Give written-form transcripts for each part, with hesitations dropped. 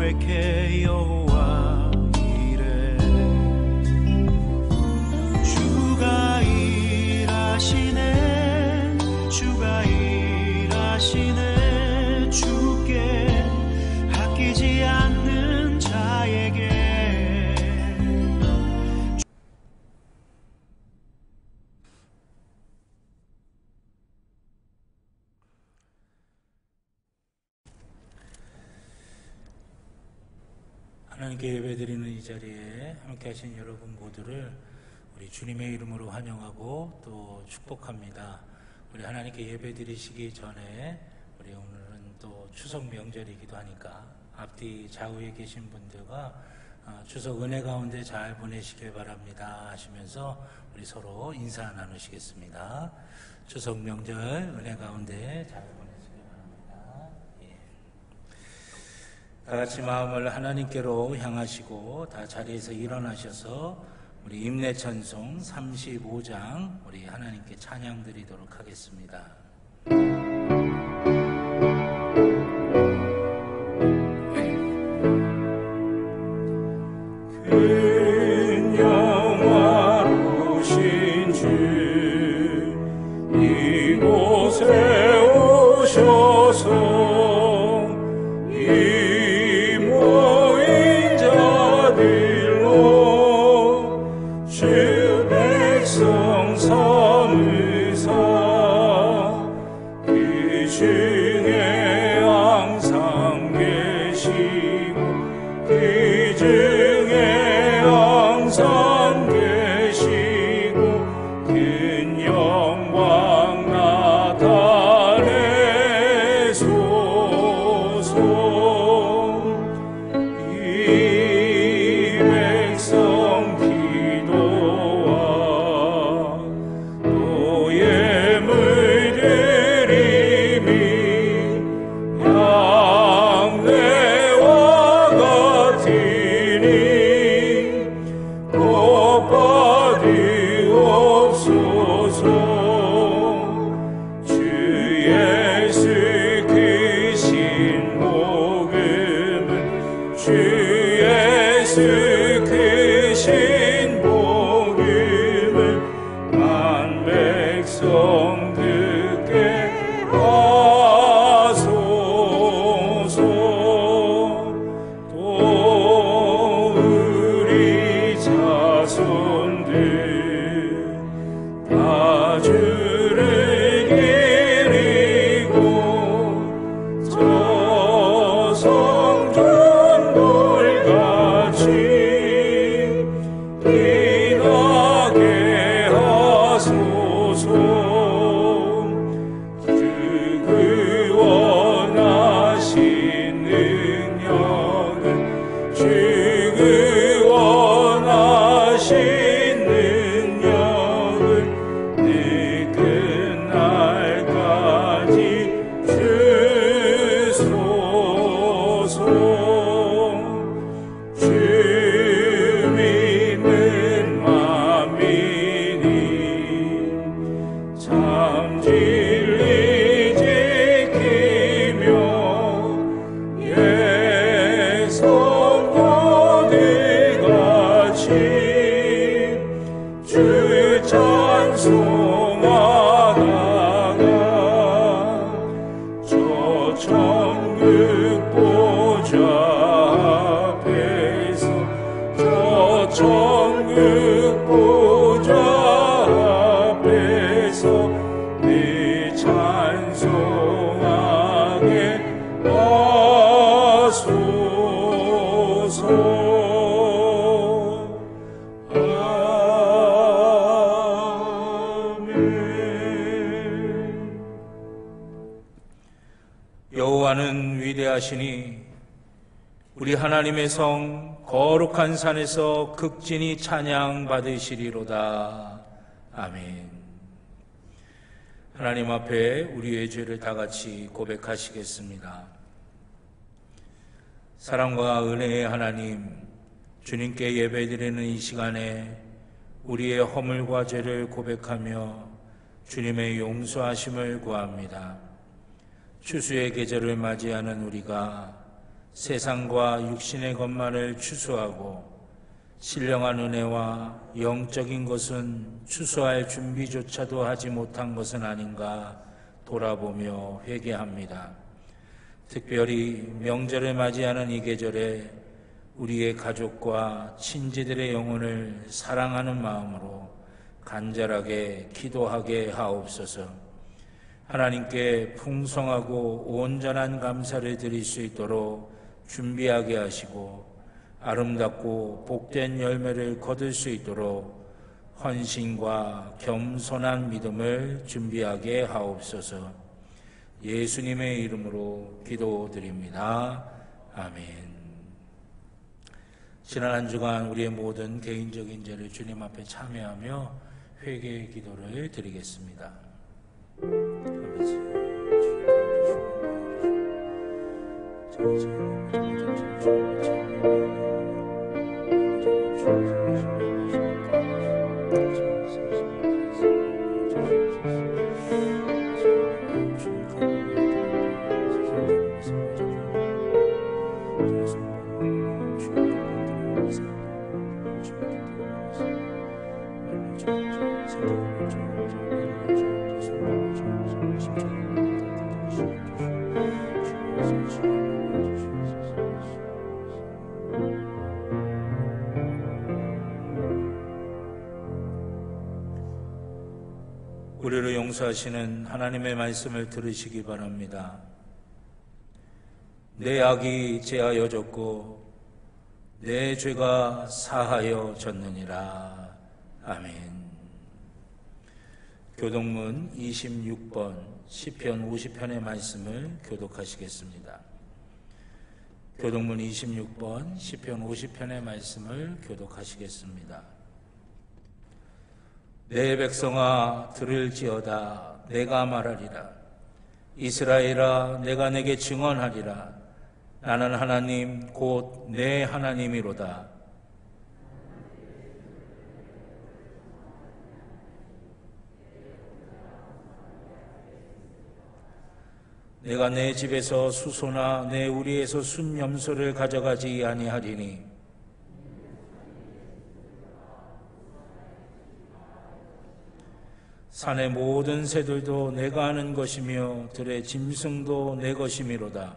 고백해 여호와 이래 주가 일하시네 주가 일하시네 주께 아끼지 않는 자에게 하나님께 예배드리는 이 자리에 함께 하신 여러분 모두를 우리 주님의 이름으로 환영하고 또 축복합니다. 우리 하나님께 예배드리시기 전에 우리 오늘은 또 추석 명절이기도 하니까 앞뒤 좌우에 계신 분들과 추석 은혜 가운데 잘 보내시길 바랍니다 하시면서 우리 서로 인사 나누시겠습니다. 추석 명절 은혜 가운데 잘 보내시길 바랍니다. 다 같이 마음을 하나님께로 향하시고 다 자리에서 일어나셔서 우리 임내천송 35장 우리 하나님께 찬양 드리도록 하겠습니다. 큰 영화로우신 주 이곳에 오셔서 여호와는 위대하시니 우리 하나님의 성 거룩한 산에서 극진히 찬양 받으시리로다. 아멘. 하나님 앞에 우리의 죄를 다 같이 고백하시겠습니다. 사랑과 은혜의 하나님, 주님께 예배드리는 이 시간에 우리의 허물과 죄를 고백하며 주님의 용서하심을 구합니다. 추수의 계절을 맞이하는 우리가 세상과 육신의 것만을 추수하고 신령한 은혜와 영적인 것은 추수할 준비조차도 하지 못한 것은 아닌가 돌아보며 회개합니다. 특별히 명절을 맞이하는 이 계절에 우리의 가족과 친지들의 영혼을 사랑하는 마음으로 간절하게 기도하게 하옵소서. 하나님께 풍성하고 온전한 감사를 드릴 수 있도록 준비하게 하시고 아름답고 복된 열매를 거둘 수 있도록 헌신과 겸손한 믿음을 준비하게 하옵소서. 예수님의 이름으로 기도드립니다. 아멘. 지난 한 주간 우리의 모든 개인적인 죄를 주님 앞에 참여하며 회개의 기도를 드리겠습니다. 우리를 용서하시는 하나님의 말씀을 들으시기 바랍니다. 내 악이 제하여 졌고 내 죄가 사하여 졌느니라. 아멘. 교독문 26번 시편 50편의 말씀을 교독하시겠습니다. 교독문 26번 시편 50편의 말씀을 교독하시겠습니다. 내 백성아 들을지어다. 내가 말하리라. 이스라엘아 내가 내게 증언하리라. 나는 하나님 곧 내 하나님이로다. 내가 내 집에서 수소나 내 우리에서 순염소를 가져가지 아니하리니 산의 모든 새들도 내가 아는 것이며 들의 짐승도 내 것이미로다.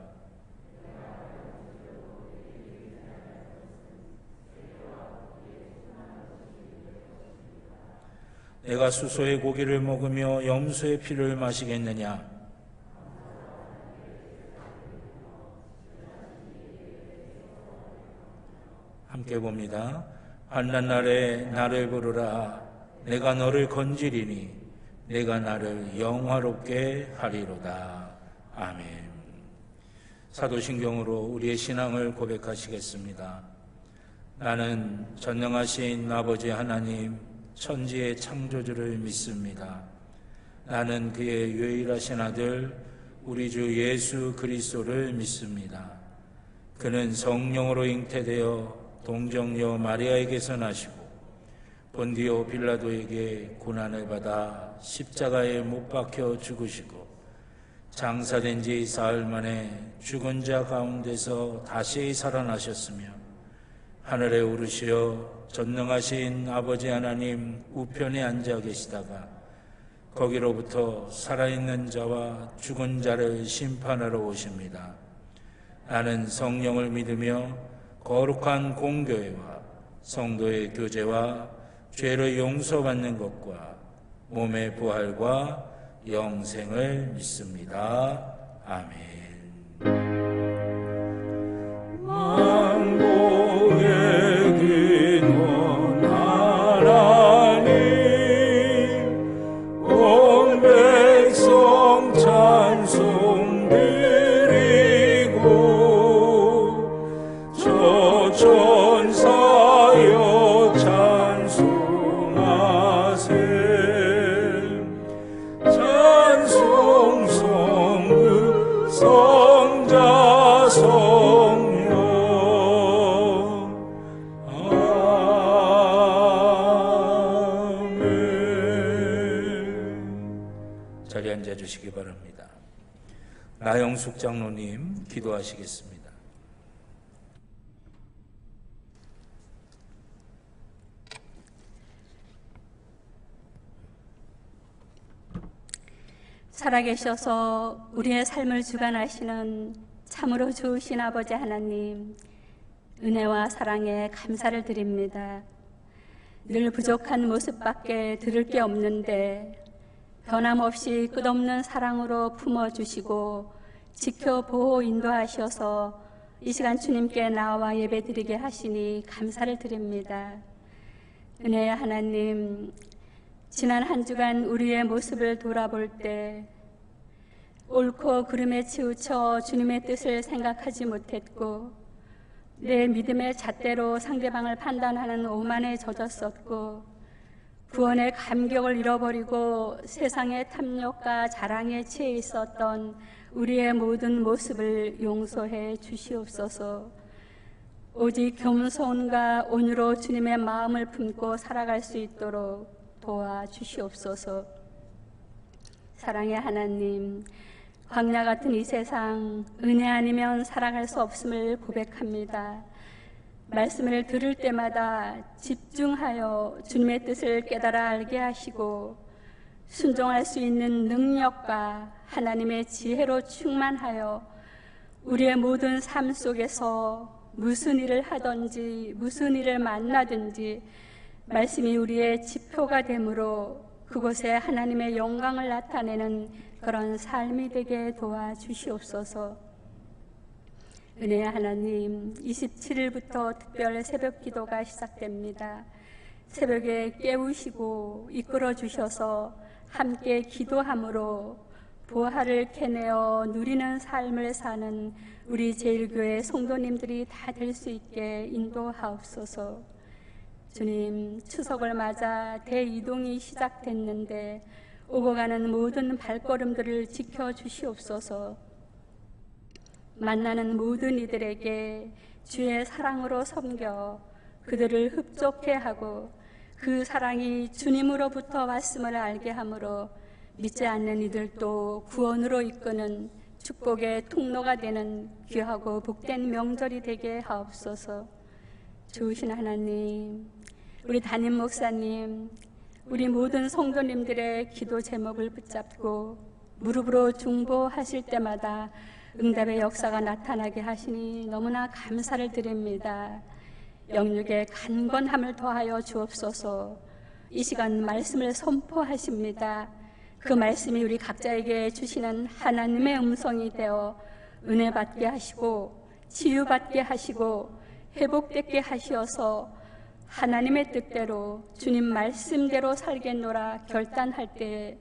내가 수소의 고기를 먹으며 염소의 피를 마시겠느냐? 함께 봅니다. 환난날에 나를 부르라. 내가 너를 건지리니 내가 나를 영화롭게 하리로다. 아멘. 사도신경으로 우리의 신앙을 고백하시겠습니다. 나는 전능하신 아버지 하나님 천지의 창조주를 믿습니다. 나는 그의 유일하신 아들 우리 주 예수 그리스도를 믿습니다. 그는 성령으로 잉태되어 동정녀 마리아에게서 나시고 본디오 빌라도에게 고난을 받아 십자가에 못 박혀 죽으시고 장사된 지 사흘 만에 죽은 자 가운데서 다시 살아나셨으며 하늘에 오르시어 전능하신 아버지 하나님 우편에 앉아 계시다가 거기로부터 살아있는 자와 죽은 자를 심판하러 오십니다. 나는 성령을 믿으며 거룩한 공교회와 성도의 교제와 죄를 용서받는 것과 몸의 부활과 영생을 믿습니다. 아멘. 만국의 근원 하나님 온 백성 찬송 드리고 저 천사여 찬송하세 찬송 성부 성자 성령 아멘. 자리에 앉아주시기 바랍니다. 나영숙 장로님 기도하시겠습니다. 살아계셔서 우리의 삶을 주관하시는 참으로 좋으신 아버지 하나님, 은혜와 사랑에 감사를 드립니다. 늘 부족한 모습밖에 들을 게 없는데 변함없이 끝없는 사랑으로 품어주시고 지켜 보호 인도하셔서 이 시간 주님께 나와 예배드리게 하시니 감사를 드립니다. 은혜의 하나님, 지난 한 주간 우리의 모습을 돌아볼 때 옳고 그름에 치우쳐 주님의 뜻을 생각하지 못했고 내 믿음의 잣대로 상대방을 판단하는 오만에 젖었었고 구원의 감격을 잃어버리고 세상의 탐욕과 자랑에 취해 있었던 우리의 모든 모습을 용서해 주시옵소서. 오직 겸손과 온유로 주님의 마음을 품고 살아갈 수 있도록 도와주시옵소서. 사랑의 하나님, 광야 같은 이 세상 은혜 아니면 살아갈 수 없음을 고백합니다. 말씀을 들을 때마다 집중하여 주님의 뜻을 깨달아 알게 하시고 순종할 수 있는 능력과 하나님의 지혜로 충만하여 우리의 모든 삶 속에서 무슨 일을 하든지 무슨 일을 만나든지 말씀이 우리의 지표가 되므로 그곳에 하나님의 영광을 나타내는 그런 삶이 되게 도와주시옵소서. 은혜의 하나님, 27일부터 특별 새벽 기도가 시작됩니다. 새벽에 깨우시고 이끌어 주셔서 함께 기도함으로 보화를 캐내어 누리는 삶을 사는 우리 제일교회 성도님들이 다 될 수 있게 인도하옵소서. 주님, 추석을 맞아 대이동이 시작됐는데 오고 가는 모든 발걸음들을 지켜주시옵소서. 만나는 모든 이들에게 주의 사랑으로 섬겨 그들을 흡족해 하고 그 사랑이 주님으로부터 왔음을 알게 하므로 믿지 않는 이들도 구원으로 이끄는 축복의 통로가 되는 귀하고 복된 명절이 되게 하옵소서. 좋으신 하나님, 우리 담임 목사님, 우리 모든 성도님들의 기도 제목을 붙잡고 무릎으로 중보하실 때마다 응답의 역사가 나타나게 하시니 너무나 감사를 드립니다. 영육의 간건함을 더하여 주옵소서. 이 시간 말씀을 선포하십니다. 그 말씀이 우리 각자에게 주시는 하나님의 음성이 되어 은혜 받게 하시고 치유받게 하시고 회복되게 하시어서 하나님의 뜻대로 주님 말씀대로 살겠노라 결단할 때에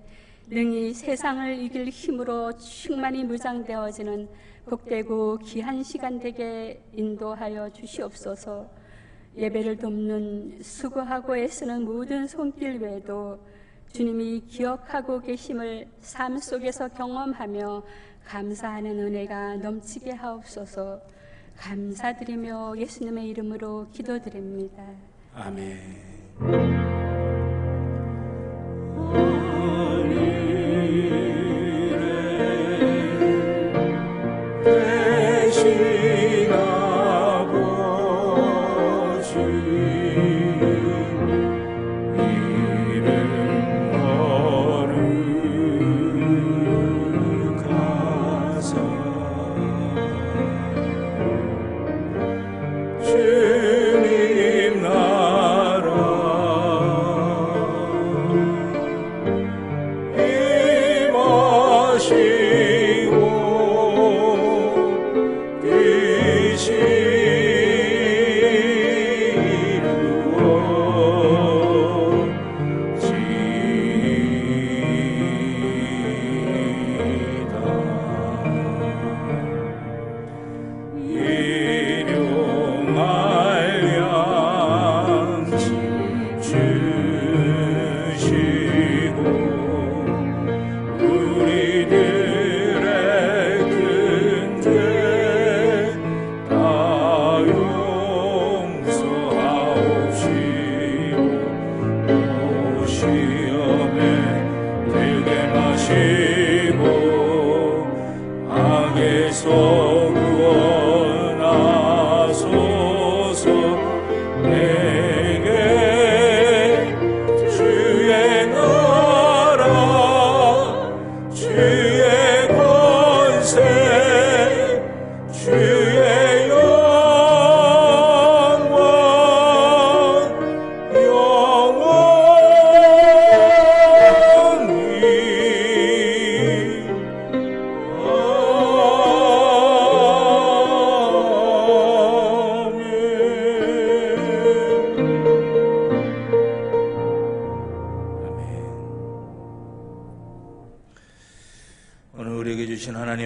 능히 세상을 이길 힘으로 충만히 무장되어지는 복되고 귀한 시간 되게 인도하여 주시옵소서. 예배를 돕는 수고하고 애쓰는 모든 손길 외에도 주님이 기억하고 계심을 삶 속에서 경험하며 감사하는 은혜가 넘치게 하옵소서. 감사드리며 예수님의 이름으로 기도드립니다. 아멘. 주의 나라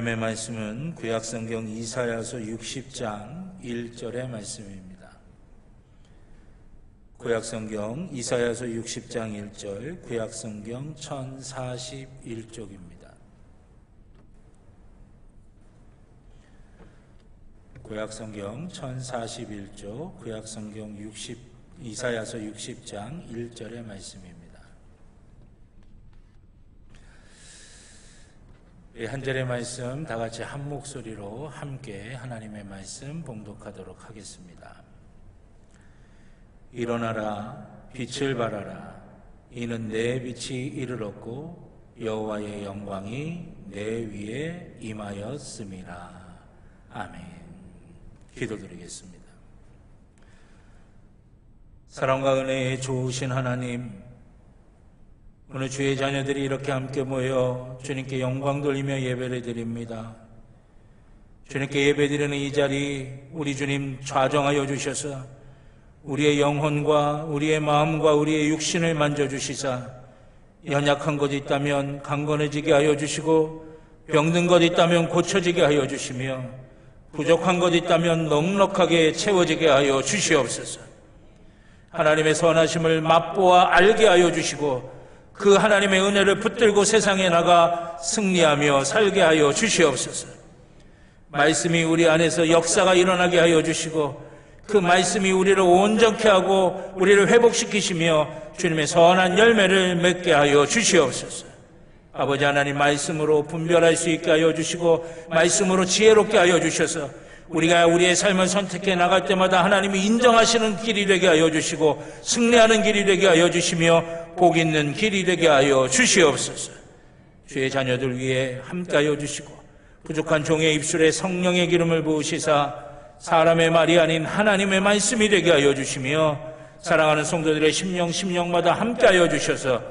하나님의 말씀은 구약성경 이사야서 60장 1절의 말씀입니다. 구약성경 이사야서 60장 1절, 구약성경 1041쪽입니다. 구약성경 1041쪽, 구약성경 이사야서 60장 1절의 말씀입니다. 한 절의 말씀 다 같이 한 목소리로 함께 하나님의 말씀 봉독하도록 하겠습니다. 일어나라, 빛을 발하라. 이는 내 빛이 이르렀고 여호와의 영광이 내 위에 임하였음이라. 아멘. 기도드리겠습니다. 사랑과 은혜에 좋으신 하나님, 오늘 주의 자녀들이 이렇게 함께 모여 주님께 영광 돌리며 예배를 드립니다. 주님께 예배드리는 이 자리 우리 주님 좌정하여 주셔서 우리의 영혼과 우리의 마음과 우리의 육신을 만져주시사 연약한 것 있다면 강건해지게 하여 주시고 병든 것 있다면 고쳐지게 하여 주시며 부족한 것 있다면 넉넉하게 채워지게 하여 주시옵소서. 하나님의 선하심을 맛보아 알게 하여 주시고 그 하나님의 은혜를 붙들고 세상에 나가 승리하며 살게 하여 주시옵소서. 말씀이 우리 안에서 역사가 일어나게 하여 주시고 그 말씀이 우리를 온전케 하고 우리를 회복시키시며 주님의 선한 열매를 맺게 하여 주시옵소서. 아버지 하나님, 말씀으로 분별할 수 있게 하여 주시고 말씀으로 지혜롭게 하여 주셔서 우리가 우리의 삶을 선택해 나갈 때마다 하나님이 인정하시는 길이 되게 하여 주시고 승리하는 길이 되게 하여 주시며 복 있는 길이 되게 하여 주시옵소서. 주의 자녀들 위해 함께하여 주시고 부족한 종의 입술에 성령의 기름을 부으시사 사람의 말이 아닌 하나님의 말씀이 되게 하여 주시며 사랑하는 성도들의 심령마다 함께하여 주셔서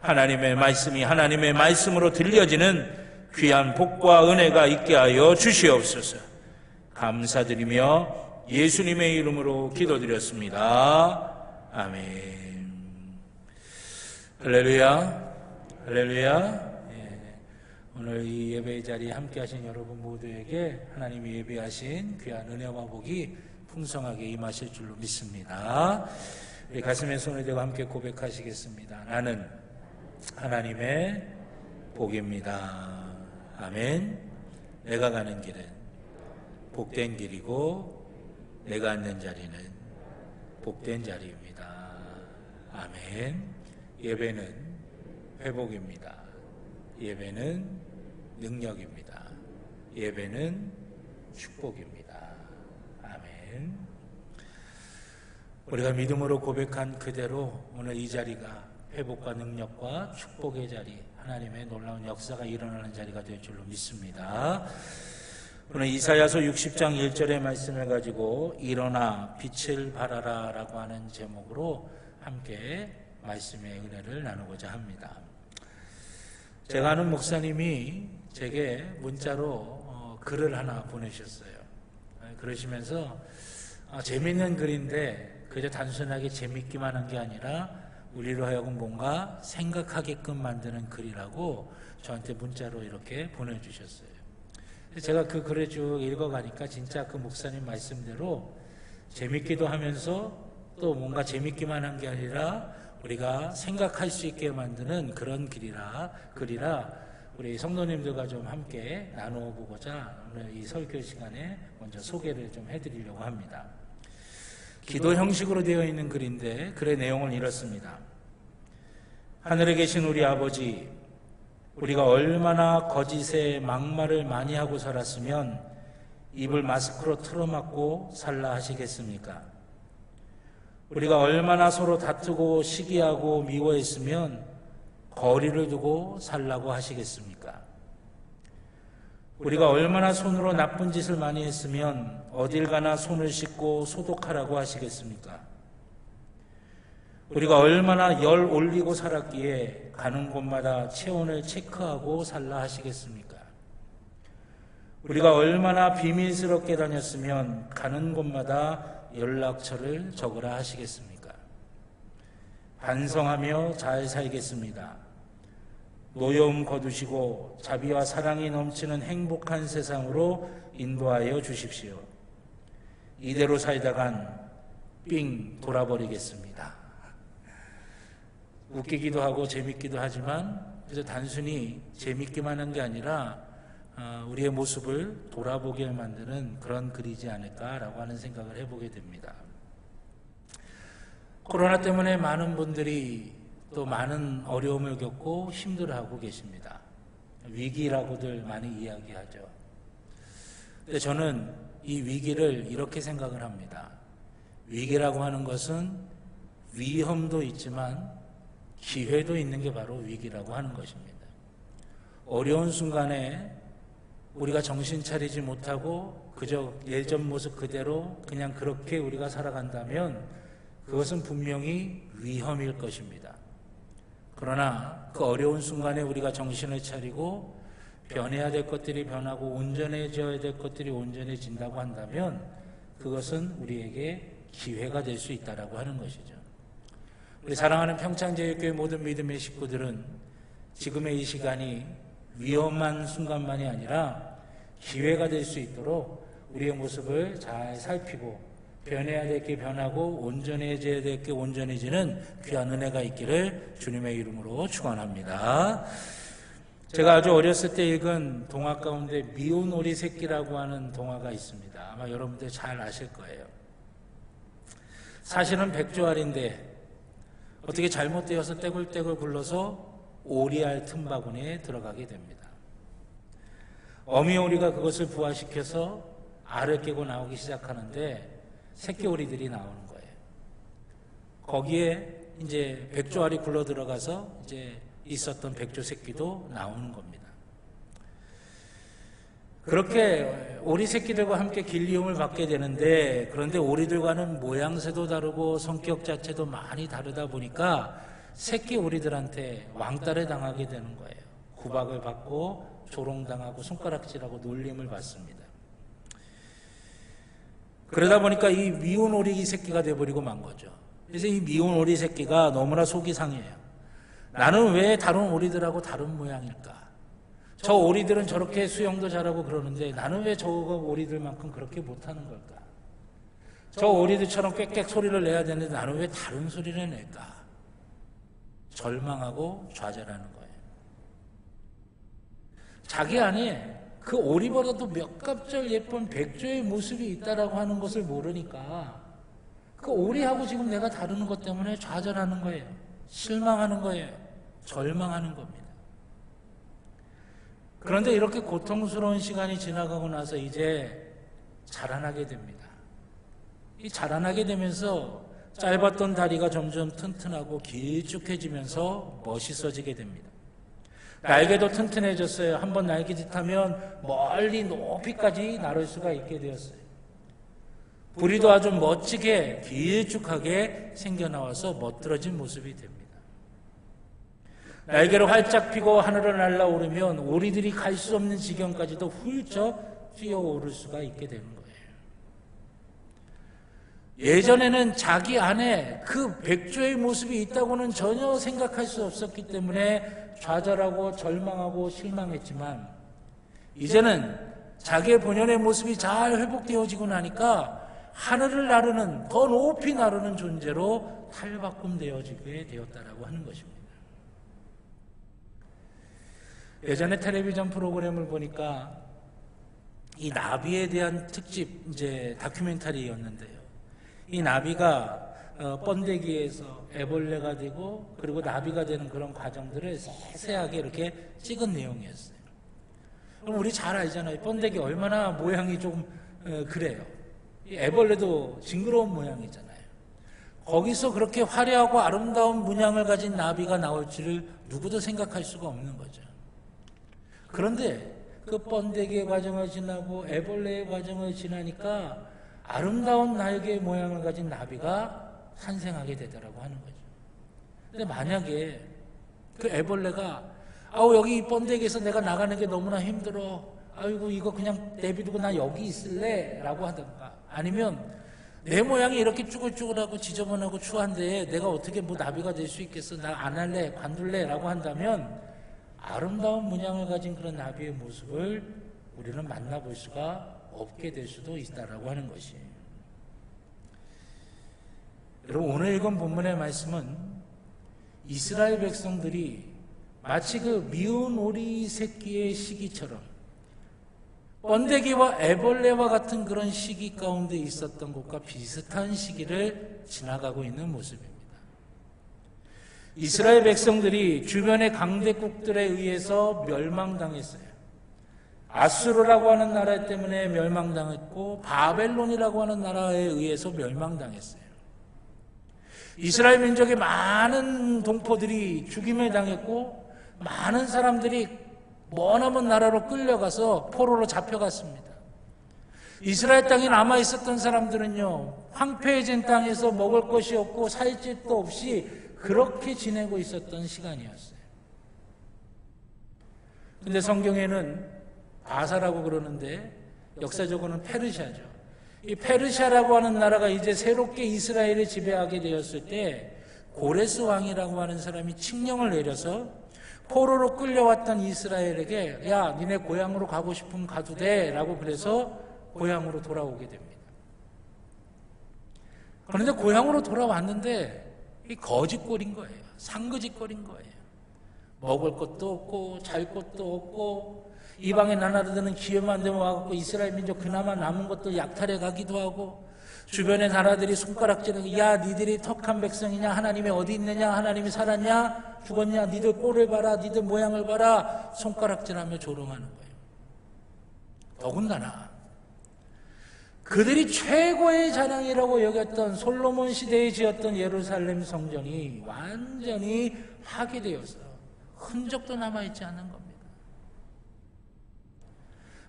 하나님의 말씀이 하나님의 말씀으로 들려지는 귀한 복과 은혜가 있게 하여 주시옵소서. 감사드리며 예수님의 이름으로 기도드렸습니다. 아멘. 할렐루야, 할렐루야. 오늘 이 예배의 자리에 함께 하신 여러분 모두에게 하나님이 예비하신 귀한 은혜와 복이 풍성하게 임하실 줄로 믿습니다. 우리 가슴에 손을 대고 함께 고백하시겠습니다. 나는 하나님의 복입니다. 아멘. 내가 가는 길은 복된 길이고 내가 앉는 자리는 복된 자리입니다. 아멘. 예배는 회복입니다. 예배는 능력입니다. 예배는 축복입니다. 아멘. 우리가 믿음으로 고백한 그대로 오늘 이 자리가 회복과 능력과 축복의 자리, 하나님의 놀라운 역사가 일어나는 자리가 될 줄로 믿습니다. 오늘 이사야서 60장 1절의 말씀을 가지고 일어나 빛을 발하라 라고 하는 제목으로 함께 말씀의 은혜를 나누고자 합니다. 제가 아는 목사님이 제게 문자로 글을 하나 보내셨어요. 그러시면서 재밌는 글인데 그저 단순하게 재밌기만 한 게 아니라 우리로 하여금 뭔가 생각하게끔 만드는 글이라고 저한테 문자로 이렇게 보내주셨어요. 제가 그 글을 쭉 읽어가니까 진짜 그 목사님 말씀대로 재밌기도 하면서 또 뭔가 재밌기만 한 게 아니라 우리가 생각할 수 있게 만드는 그런 글이라 우리 성도님들과 좀 함께 나누어 보고자 오늘 이 설교 시간에 먼저 소개를 좀 해드리려고 합니다. 기도 형식으로 되어 있는 글인데 글의 내용은 이렇습니다. 하늘에 계신 우리 아버지, 우리가 얼마나 거짓의 막말을 많이 하고 살았으면 입을 마스크로 틀어막고 살라 하시겠습니까? 우리가 얼마나 서로 다투고 시기하고 미워했으면 거리를 두고 살라고 하시겠습니까? 우리가 얼마나 손으로 나쁜 짓을 많이 했으면 어딜 가나 손을 씻고 소독하라고 하시겠습니까? 우리가 얼마나 열 올리고 살았기에 가는 곳마다 체온을 체크하고 살라 하시겠습니까? 우리가 얼마나 비밀스럽게 다녔으면 가는 곳마다 연락처를 적으라 하시겠습니까? 반성하며 잘 살겠습니다. 노여움 거두시고 자비와 사랑이 넘치는 행복한 세상으로 인도하여 주십시오. 이대로 살다간 삥 돌아버리겠습니다. 웃기기도 하고 재밌기도 하지만 그래서 단순히 재밌기만 한 게 아니라 우리의 모습을 돌아보게 만드는 그런 글이지 않을까라고 하는 생각을 해보게 됩니다. 코로나 때문에 많은 분들이 또 많은 어려움을 겪고 힘들어하고 계십니다. 위기라고들 많이 이야기하죠. 근데 저는 이 위기를 이렇게 생각을 합니다. 위기라고 하는 것은 위험도 있지만 기회도 있는 게 바로 위기라고 하는 것입니다. 어려운 순간에 우리가 정신 차리지 못하고 그저 예전 모습 그대로 그냥 그렇게 우리가 살아간다면 그것은 분명히 위험일 것입니다. 그러나 그 어려운 순간에 우리가 정신을 차리고 변해야 될 것들이 변하고 온전해져야 될 것들이 온전해진다고 한다면 그것은 우리에게 기회가 될 수 있다라고 하는 것이죠. 우리 사랑하는 평창제일교회 모든 믿음의 식구들은 지금의 이 시간이 위험한 순간만이 아니라 기회가 될 수 있도록 우리의 모습을 잘 살피고 변해야 될 게 변하고 온전해져야 될 게 온전해지는 귀한 은혜가 있기를 주님의 이름으로 축원합니다. 제가 아주 어렸을 때 읽은 동화 가운데 미운 오리 새끼라고 하는 동화가 있습니다. 아마 여러분들 잘 아실 거예요. 사실은 백조알인데 어떻게 잘못되어서 떼굴떼굴 굴러서 오리알 틈바구니에 들어가게 됩니다. 어미오리가 그것을 부화시켜서 알을 깨고 나오기 시작하는데 새끼 오리들이 나오는 거예요. 거기에 이제 백조알이 굴러 들어가서 이제 있었던 백조 새끼도 나오는 겁니다. 그렇게 오리 새끼들과 함께 길리움을 받게 되는데 그런데 오리들과는 모양새도 다르고 성격 자체도 많이 다르다 보니까 새끼 오리들한테 왕따를 당하게 되는 거예요. 구박을 받고 조롱당하고 손가락질하고 놀림을 받습니다. 그러다 보니까 이 미운 오리 새끼가 돼버리고 만 거죠. 그래서 이 미운 오리 새끼가 너무나 속이 상해요. 나는 왜 다른 오리들하고 다른 모양일까? 저 오리들은 저렇게 수영도 잘하고 그러는데 나는 왜 저 오리들만큼 그렇게 못하는 걸까? 저 오리들처럼 꽥꽥 소리를 내야 되는데 나는 왜 다른 소리를 낼까? 절망하고 좌절하는 거예요. 자기 안에 그 오리보다도 몇 갑절 예쁜 백조의 모습이 있다라고 하는 것을 모르니까 그 오리하고 지금 내가 다루는 것 때문에 좌절하는 거예요. 실망하는 거예요. 절망하는 겁니다. 그런데 이렇게 고통스러운 시간이 지나가고 나서 이제 자라나게 됩니다. 이 자라나게 되면서 짧았던 다리가 점점 튼튼하고 길쭉해지면서 멋있어지게 됩니다. 날개도 튼튼해졌어요. 한번 날개짓하면 멀리 높이까지 나를 수가 있게 되었어요. 부리도 아주 멋지게 길쭉하게 생겨나와서 멋들어진 모습이 됩니다. 날개를 활짝 펴고 하늘을 날아오르면 오리들이 갈 수 없는 지경까지도 훌쩍 뛰어오를 수가 있게 되는 거예요. 예전에는 자기 안에 그 백조의 모습이 있다고는 전혀 생각할 수 없었기 때문에 좌절하고 절망하고 실망했지만 이제는 자기의 본연의 모습이 잘 회복되어지고 나니까 하늘을 나르는 더 높이 나르는 존재로 탈바꿈되어지게 되었다라고 하는 것입니다. 예전에 텔레비전 프로그램을 보니까 이 나비에 대한 특집 이제 다큐멘터리였는데요. 이 나비가 번데기에서 애벌레가 되고 그리고 나비가 되는 그런 과정들을 세세하게 이렇게 찍은 내용이었어요. 그럼 우리 잘 알잖아요. 번데기 얼마나 모양이 좀 그래요. 이 애벌레도 징그러운 모양이잖아요. 거기서 그렇게 화려하고 아름다운 문양을 가진 나비가 나올지를 누구도 생각할 수가 없는 거죠. 그런데 그 번데기의 과정을 지나고 애벌레의 과정을 지나니까 아름다운 날개의 모양을 가진 나비가 탄생하게 되더라고 하는 거죠. 근데 만약에 그 애벌레가 여기 이 번데기에서 내가 나가는 게 너무나 힘들어. 아이고 이거 그냥 내비두고 나 여기 있을래? 라고 하던가 아니면 내 모양이 이렇게 쭈글쭈글하고 지저분하고 추한데 내가 어떻게 뭐 나비가 될 수 있겠어? 나 안 할래? 관둘래? 라고 한다면 아름다운 문양을 가진 그런 나비의 모습을 우리는 만나볼 수가 없게 될 수도 있다라고 하는 것이에요. 여러분, 오늘 읽은 본문의 말씀은 이스라엘 백성들이 마치 그 미운 오리 새끼의 시기처럼 번데기와 애벌레와 같은 그런 시기 가운데 있었던 것과 비슷한 시기를 지나가고 있는 모습입니다. 이스라엘 백성들이 주변의 강대국들에 의해서 멸망당했어요. 아수르라고 하는 나라 때문에 멸망당했고 바벨론이라고 하는 나라에 의해서 멸망당했어요. 이스라엘 민족의 많은 동포들이 죽임을 당했고 많은 사람들이 머나먼 나라로 끌려가서 포로로 잡혀갔습니다. 이스라엘 땅에 남아있었던 사람들은요, 황폐해진 땅에서 먹을 것이 없고 살 집도 없이 그렇게 지내고 있었던 시간이었어요. 근데 성경에는 바사라고 그러는데 역사적으로는 페르시아죠. 이 페르시아라고 하는 나라가 이제 새롭게 이스라엘을 지배하게 되었을 때 고레스 왕이라고 하는 사람이 칙령을 내려서 포로로 끌려왔던 이스라엘에게 야, 니네 고향으로 가고 싶으면 가도 돼 라고 그래서 고향으로 돌아오게 됩니다. 그런데 고향으로 돌아왔는데 이 거짓골인 거예요. 상거짓골인 거예요. 먹을 것도 없고 잘 것도 없고 이방의 나라들은 기회만 되면 와갖고 이스라엘 민족 그나마 남은 것들 약탈해 가기도 하고 주변의 나라들이 손가락질하고 야, 니들이 턱한 백성이냐, 하나님이 어디 있느냐, 하나님이 살았냐, 죽었냐, 니들 꼴을 봐라, 니들 모양을 봐라, 손가락질하며 조롱하는 거예요. 더군다나 그들이 최고의 자랑이라고 여겼던 솔로몬 시대에 지었던 예루살렘 성전이 완전히 파괴되어서 흔적도 남아있지 않는 겁니다.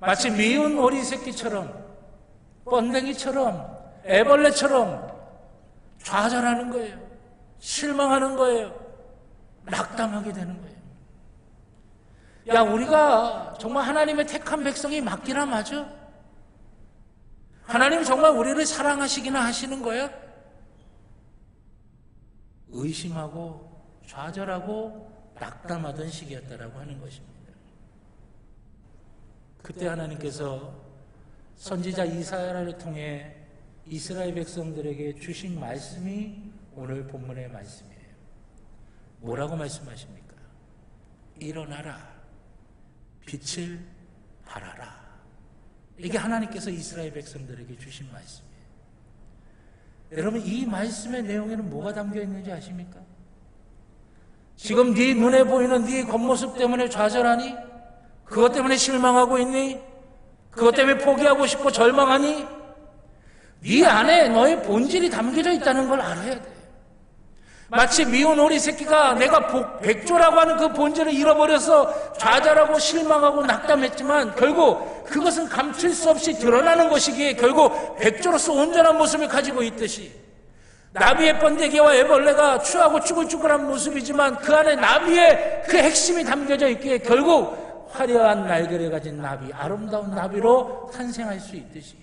마치 미운 오리 새끼처럼, 번데기처럼, 애벌레처럼 좌절하는 거예요. 실망하는 거예요. 낙담하게 되는 거예요. 야, 우리가 정말 하나님의 택한 백성이 맞기나 맞아? 하나님 정말 우리를 사랑하시기나 하시는 거야? 의심하고 좌절하고 낙담하던 시기였다라고 하는 것입니다. 그때 하나님께서 선지자 이사야를 통해 이스라엘 백성들에게 주신 말씀이 오늘 본문의 말씀이에요. 뭐라고 말씀하십니까? 일어나라, 빛을 발하라. 이게 하나님께서 이스라엘 백성들에게 주신 말씀이에요. 여러분, 이 말씀의 내용에는 뭐가 담겨 있는지 아십니까? 지금 네 눈에 보이는 네 겉모습 때문에 좌절하니? 그것 때문에 실망하고 있니? 그것 때문에 포기하고 싶고 절망하니? 네 안에 너의 본질이 담겨져 있다는 걸 알아야 돼. 마치 미운 오리 새끼가 내가 백조라고 하는 그 본질을 잃어버려서 좌절하고 실망하고 낙담했지만 결국 그것은 감출 수 없이 드러나는 것이기에 결국 백조로서 온전한 모습을 가지고 있듯이 나비의 번데기와 애벌레가 추하고 쭈글쭈글한 모습이지만 그 안에 나비의 그 핵심이 담겨져 있기에 결국 화려한 날개를 가진 나비, 아름다운 나비로 탄생할 수 있듯이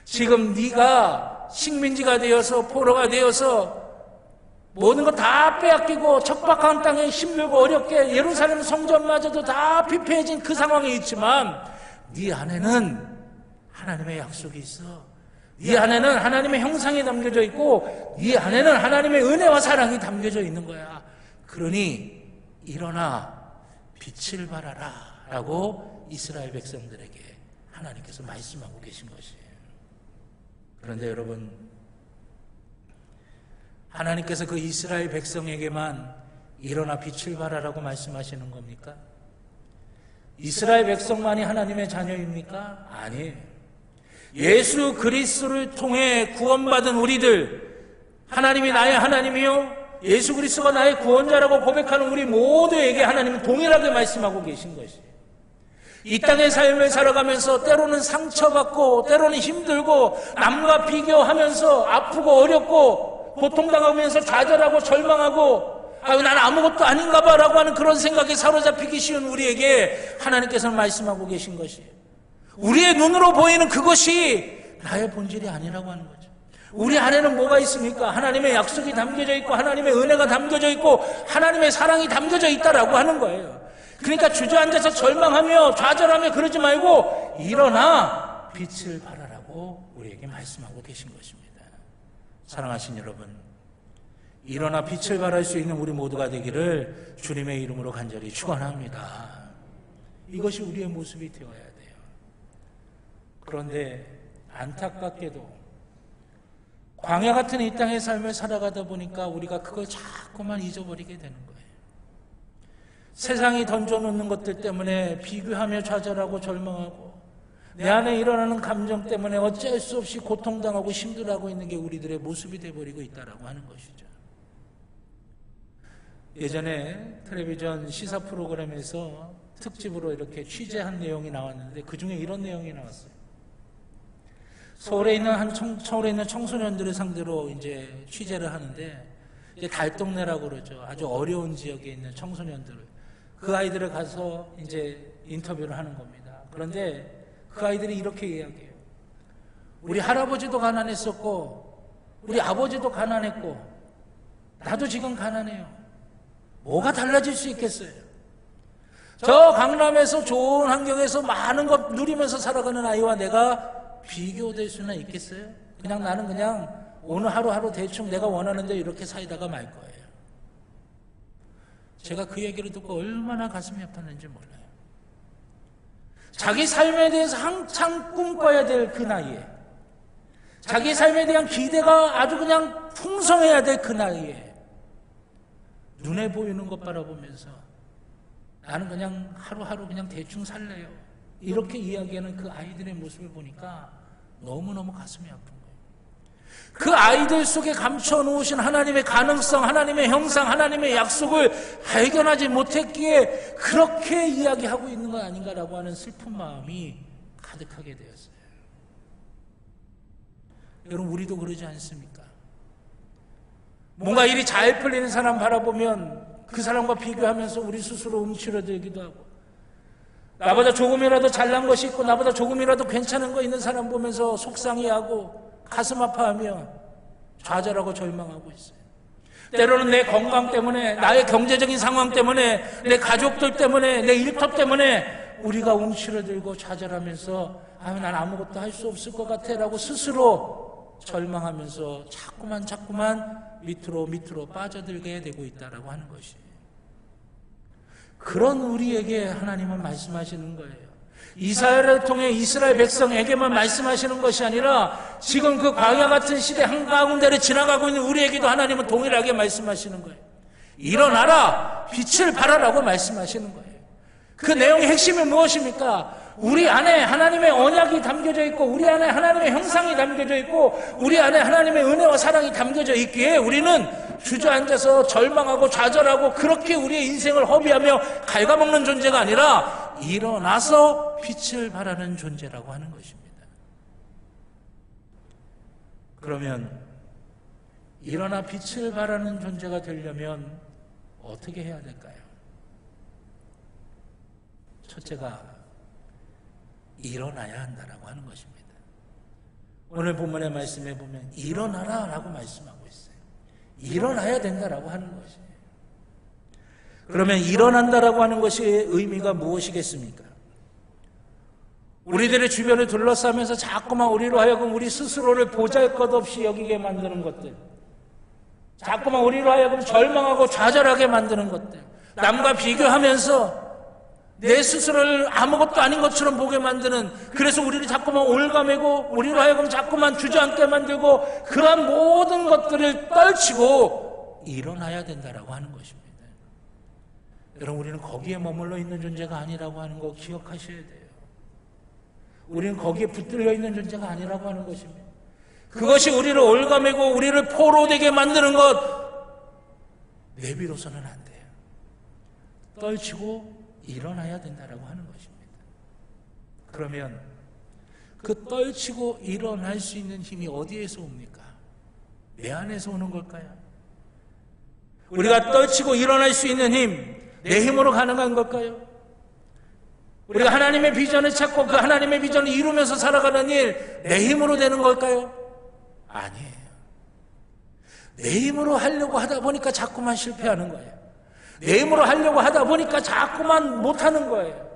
지금 네가 식민지가 되어서 포로가 되어서 모든 거 다 빼앗기고 척박한 땅에 힘들고 어렵게 예루살렘 성전마저도 다 피폐해진 그 상황에 있지만 네 안에는 하나님의 약속이 있어. 네 안에는 하나님의 형상이 담겨져 있고 네 안에는 하나님의 은혜와 사랑이 담겨져 있는 거야. 그러니 일어나 빛을 발하라 라고 이스라엘 백성들에게 하나님께서 말씀하고 계신 것이에요. 그런데 여러분, 하나님께서 그 이스라엘 백성에게만 일어나 빛을 발하라고 말씀하시는 겁니까? 이스라엘 백성만이 하나님의 자녀입니까? 아니에요. 예수 그리스도를 통해 구원받은 우리들, 하나님이 나의 하나님이요 예수 그리스도가 나의 구원자라고 고백하는 우리 모두에게 하나님은 동일하게 말씀하고 계신 것이에요. 이 땅의 삶을 살아가면서 때로는 상처받고 때로는 힘들고 남과 비교하면서 아프고 어렵고 고통당하면서 좌절하고 절망하고 난 아무것도 아닌가 봐라고 하는 그런 생각에 사로잡히기 쉬운 우리에게 하나님께서는 말씀하고 계신 것이에요. 우리의 눈으로 보이는 그것이 나의 본질이 아니라고 하는 거죠. 우리 안에는 뭐가 있습니까? 하나님의 약속이 담겨져 있고 하나님의 은혜가 담겨져 있고 하나님의 사랑이 담겨져 있다라고 하는 거예요. 그러니까 주저앉아서 절망하며 좌절하며 그러지 말고 일어나 빛을 발하라고 우리에게 말씀하고 계신 것입니다. 사랑하신 여러분, 일어나 빛을 발할 수 있는 우리 모두가 되기를 주님의 이름으로 간절히 축원합니다. 이것이 우리의 모습이 되어야 돼요. 그런데 안타깝게도 광야 같은 이 땅의 삶을 살아가다 보니까 우리가 그걸 자꾸만 잊어버리게 되는 거예요. 세상이 던져놓는 것들 때문에 비교하며 좌절하고 절망하고 내 안에 일어나는 감정 때문에 어쩔 수 없이 고통당하고 힘들어하고 있는 게 우리들의 모습이 되어버리고 있다라고 하는 것이죠. 예전에 텔레비전 시사 프로그램에서 특집으로 이렇게 취재한 내용이 나왔는데 그 중에 이런 내용이 나왔어요. 서울에 있는 청소년들을 상대로 이제 취재를 하는데 이제 달동네라고 그러죠. 아주 어려운 지역에 있는 청소년들을 그 아이들을 가서 이제 인터뷰를 하는 겁니다. 그런데 그 아이들이 이렇게 이야기해요. 우리 할아버지도 가난했었고 우리 아버지도 가난했고 나도 지금 가난해요. 뭐가 달라질 수 있겠어요? 저 강남에서 좋은 환경에서 많은 것 누리면서 살아가는 아이와 내가 비교될 수는 있겠어요? 그냥 나는 그냥 오늘 하루하루 대충 내가 원하는 대로 이렇게 살다가 말 거예요. 제가 그 얘기를 듣고 얼마나 가슴이 아팠는지 몰라요. 자기 삶에 대해서 한창 꿈꿔야 될 그 나이에, 자기 삶에 대한 기대가 아주 그냥 풍성해야 될 그 나이에 눈에 보이는 것 바라보면서 나는 그냥 하루하루 그냥 대충 살래요. 이렇게 이야기하는 그 아이들의 모습을 보니까 너무너무 가슴이 아픈 거예요. 그 아이들 속에 감춰놓으신 하나님의 가능성, 하나님의 형상, 하나님의 약속을 발견하지 못했기에 그렇게 이야기하고 있는 건 아닌가라고 하는 슬픈 마음이 가득하게 되었어요. 여러분, 우리도 그러지 않습니까? 뭔가 일이 잘 풀리는 사람 바라보면 그 사람과 비교하면서 우리 스스로 움츠러들기도 하고, 나보다 조금이라도 잘난 것이 있고 나보다 조금이라도 괜찮은 거 있는 사람 보면서 속상해하고 가슴 아파하며 좌절하고 절망하고 있어요. 때로는 내 건강 때문에, 나의 경제적인 상황 때문에, 내 가족들 때문에, 내 일터 때문에 우리가 움츠러들고 좌절하면서 난 아무것도 할 수 없을 것 같아 라고 스스로 절망하면서 자꾸만 밑으로 빠져들게 되고 있다라고 하는 것이에요. 그런 우리에게 하나님은 말씀하시는 거예요. 이사야를 통해 이스라엘 백성에게만 말씀하시는 것이 아니라 지금 그 광야 같은 시대 한가운데를 지나가고 있는 우리에게도 하나님은 동일하게 말씀하시는 거예요. 일어나라, 빛을 발하라고 말씀하시는 거예요. 그 내용의 핵심이 무엇입니까? 우리 안에 하나님의 언약이 담겨져 있고 우리 안에 하나님의 형상이 담겨져 있고 우리 안에 하나님의 은혜와 사랑이 담겨져 있기에 우리는 주저앉아서 절망하고 좌절하고 그렇게 우리의 인생을 허비하며 갉아먹는 존재가 아니라 일어나서 빛을 발하는 존재라고 하는 것입니다. 그러면 일어나 빛을 발하는 존재가 되려면 어떻게 해야 될까요? 첫째가 일어나야 한다라고 하는 것입니다. 오늘 본문의 말씀에 보면 일어나라 라고 말씀하고 있어요. 일어나야 된다라고 하는 것이에요. 그러면 일어난다라고 하는 것이 의미가 무엇이겠습니까? 우리들의 주변을 둘러싸면서 자꾸만 우리로 하여금 우리 스스로를 보잘것없이 여기게 만드는 것들, 자꾸만 우리로 하여금 절망하고 좌절하게 만드는 것들, 남과 비교하면서 내 스스로를 아무것도 아닌 것처럼 보게 만드는, 그래서 우리를 자꾸만 올가매고 우리로 하여금 자꾸만 주저앉게 만들고 그러한 모든 것들을 떨치고 일어나야 된다라고 하는 것입니다. 여러분, 우리는 거기에 머물러 있는 존재가 아니라고 하는 거 기억하셔야 돼요. 우리는 거기에 붙들려 있는 존재가 아니라고 하는 것입니다. 그것이 우리를 올가매고 우리를 포로되게 만드는 것 내비로서는 안 돼요. 떨치고 일어나야 된다라고 하는 것입니다. 그러면 그 떨치고 일어날 수 있는 힘이 어디에서 옵니까? 내 안에서 오는 걸까요? 우리가 떨치고 일어날 수 있는 힘, 내 힘으로 가능한 걸까요? 우리가 하나님의 비전을 찾고 그 하나님의 비전을 이루면서 살아가는 일, 내 힘으로 되는 걸까요? 아니에요. 내 힘으로 하려고 하다 보니까 자꾸만 실패하는 거예요. 내 힘으로 하려고 하다 보니까 자꾸만 못하는 거예요.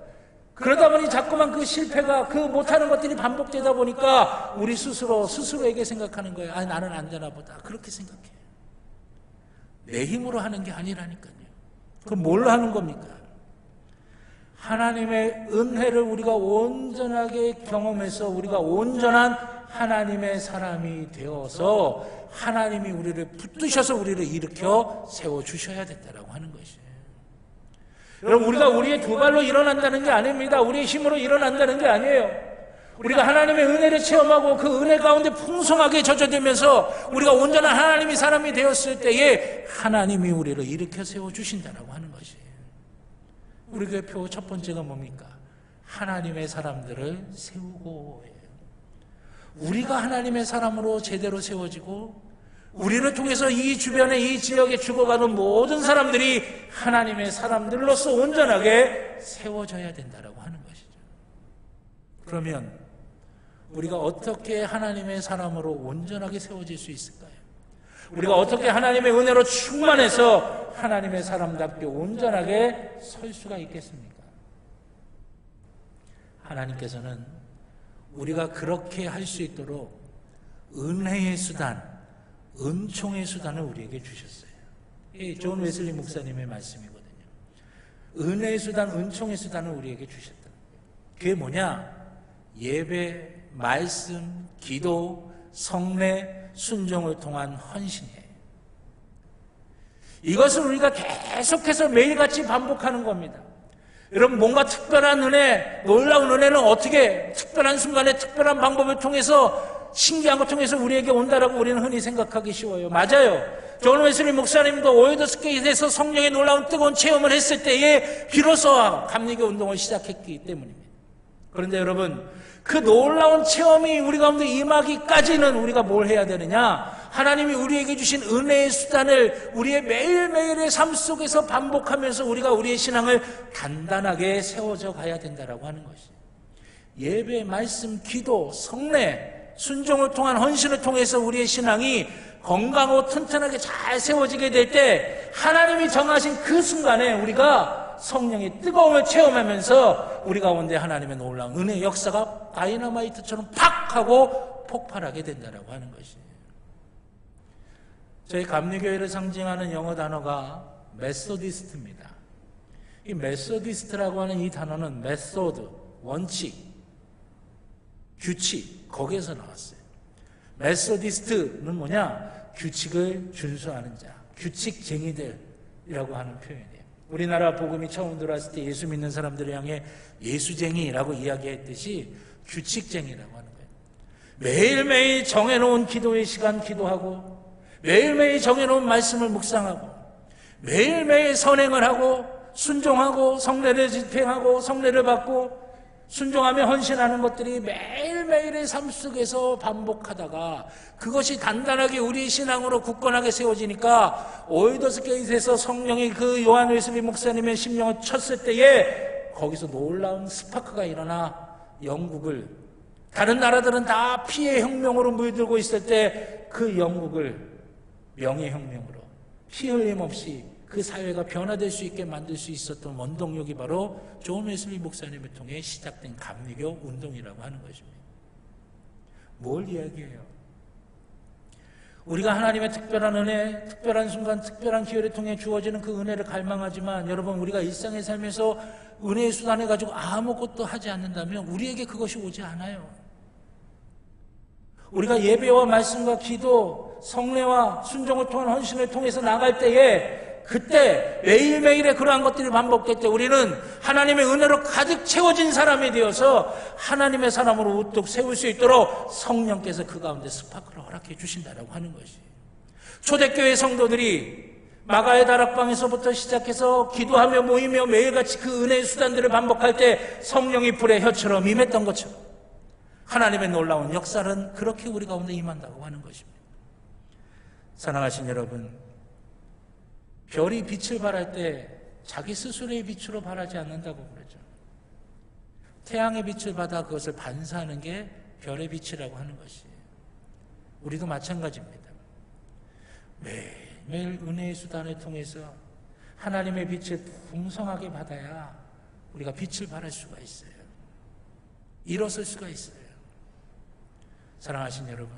그러다 보니 자꾸만 그 실패가, 그 못하는 것들이 반복되다 보니까 우리 스스로에게 생각하는 거예요. 아, 나는 안 되나 보다. 그렇게 생각해요. 내 힘으로 하는 게 아니라니까요. 그럼 뭘로 하는 겁니까? 하나님의 은혜를 우리가 온전하게 경험해서 우리가 온전한 하나님의 사람이 되어서 하나님이 우리를 붙드셔서 우리를 일으켜 세워주셔야 된다고 하는 것이에요. 여러분, 우리가 우리의 두 발로 일어난다는 게 아닙니다. 우리의 힘으로 일어난다는 게 아니에요. 우리가 하나님의 은혜를 체험하고 그 은혜 가운데 풍성하게 젖어들면서 우리가 온전한 하나님의 사람이 되었을 때에 하나님이 우리를 일으켜 세워주신다고 하는 것이에요. 우리 교회 표 첫 번째가 뭡니까? 하나님의 사람들을 세우고 해요. 우리가 하나님의 사람으로 제대로 세워지고 우리를 통해서 이 주변에 이 지역에 죽어가는 모든 사람들이 하나님의 사람들로서 온전하게 세워져야 된다고 하는 것이죠. 그러면 우리가 어떻게 하나님의 사람으로 온전하게 세워질 수 있을까요? 우리가 어떻게 하나님의 은혜로 충만해서 하나님의 사람답게 온전하게 설 수가 있겠습니까? 하나님께서는 우리가 그렇게 할 수 있도록 은혜의 수단, 은총의 수단을 우리에게 주셨어요. 이 존 웨슬리 목사님의 말씀이거든요. 은혜의 수단, 은총의 수단을 우리에게 주셨다. 그게 뭐냐? 예배, 말씀, 기도, 성례, 순종을 통한 헌신이에요. 이것을 우리가 계속해서 매일같이 반복하는 겁니다. 여러분, 뭔가 특별한 은혜, 놀라운 은혜는 어떻게 특별한 순간에 특별한 방법을 통해서, 신기한 걸 통해서 우리에게 온다라고 우리는 흔히 생각하기 쉬워요. 맞아요. 존 웨슬리 목사님도 오일더스케이트에서 성령의 놀라운 뜨거운 체험을 했을 때에 비로소 감리교 운동을 시작했기 때문입니다. 그런데 여러분, 그 놀라운 체험이 우리 가운데 임하기까지는 우리가 뭘 해야 되느냐? 하나님이 우리에게 주신 은혜의 수단을 우리의 매일매일의 삶 속에서 반복하면서 우리가 우리의 신앙을 단단하게 세워져 가야 된다라고 하는 것이에요. 예배, 말씀, 기도, 성례, 순종을 통한 헌신을 통해서 우리의 신앙이 건강하고 튼튼하게 잘 세워지게 될 때 하나님이 정하신 그 순간에 우리가 성령의 뜨거움을 체험하면서 우리 가운데 하나님의 놀라운 은혜의 역사가 다이너마이트처럼 팍 하고 폭발하게 된다라고 하는 것이에요. 저희 감리교회를 상징하는 영어 단어가 메소디스트입니다. 이 메소디스트라고 하는 이 단어는 메소드, 원칙, 규칙, 거기에서 나왔어요. 메소디스트는 뭐냐? 규칙을 준수하는 자, 규칙쟁이들이라고 하는 표현이에요. 우리나라 복음이 처음 들어왔을 때 예수 믿는 사람들을 향해 예수쟁이라고 이야기했듯이 규칙쟁이라고 하는 거예요. 매일매일 정해놓은 기도의 시간 기도하고, 매일매일 정해놓은 말씀을 묵상하고, 매일매일 선행을 하고 순종하고 성례를 집행하고 성례를 받고 순종하며 헌신하는 것들이 매일매일의 삶 속에서 반복하다가 그것이 단단하게 우리 신앙으로 굳건하게 세워지니까 오일더스게이트에서 성령이 그 요한 웨슬리 목사님의 심령을 쳤을 때에 거기서 놀라운 스파크가 일어나 영국을, 다른 나라들은 다 피의 혁명으로 물들고 있을 때 그 영국을 명예혁명으로 피 흘림 없이 그 사회가 변화될 수 있게 만들 수 있었던 원동력이 바로 존 웨슬리 목사님을 통해 시작된 감리교 운동이라고 하는 것입니다. 뭘 이야기해요? 우리가 하나님의 특별한 은혜, 특별한 순간, 특별한 기회를 통해 주어지는 그 은혜를 갈망하지만 여러분, 우리가 일상의 삶에서 은혜의 수단을 가지고 아무것도 하지 않는다면 우리에게 그것이 오지 않아요. 우리가 예배와 말씀과 기도, 성례와 순종을 통한 헌신을 통해서 나갈 때에 그때 매일매일의 그러한 것들이 반복될 때 우리는 하나님의 은혜로 가득 채워진 사람이 되어서 하나님의 사람으로 우뚝 세울 수 있도록 성령께서 그 가운데 스파크를 허락해 주신다라고 하는 것이. 초대교회 성도들이 마가의 다락방에서부터 시작해서 기도하며 모이며 매일같이 그 은혜의 수단들을 반복할 때 성령이 불의 혀처럼 임했던 것처럼 하나님의 놀라운 역사는 그렇게 우리 가운데 임한다고 하는 것입니다. 사랑하신 여러분, 별이 빛을 발할 때 자기 스스로의 빛으로 발하지 않는다고 그러죠. 태양의 빛을 받아 그것을 반사하는 게 별의 빛이라고 하는 것이에요. 우리도 마찬가지입니다. 매일매일 은혜의 수단을 통해서 하나님의 빛을 풍성하게 받아야 우리가 빛을 발할 수가 있어요. 일어설 수가 있어요. 사랑하신 여러분,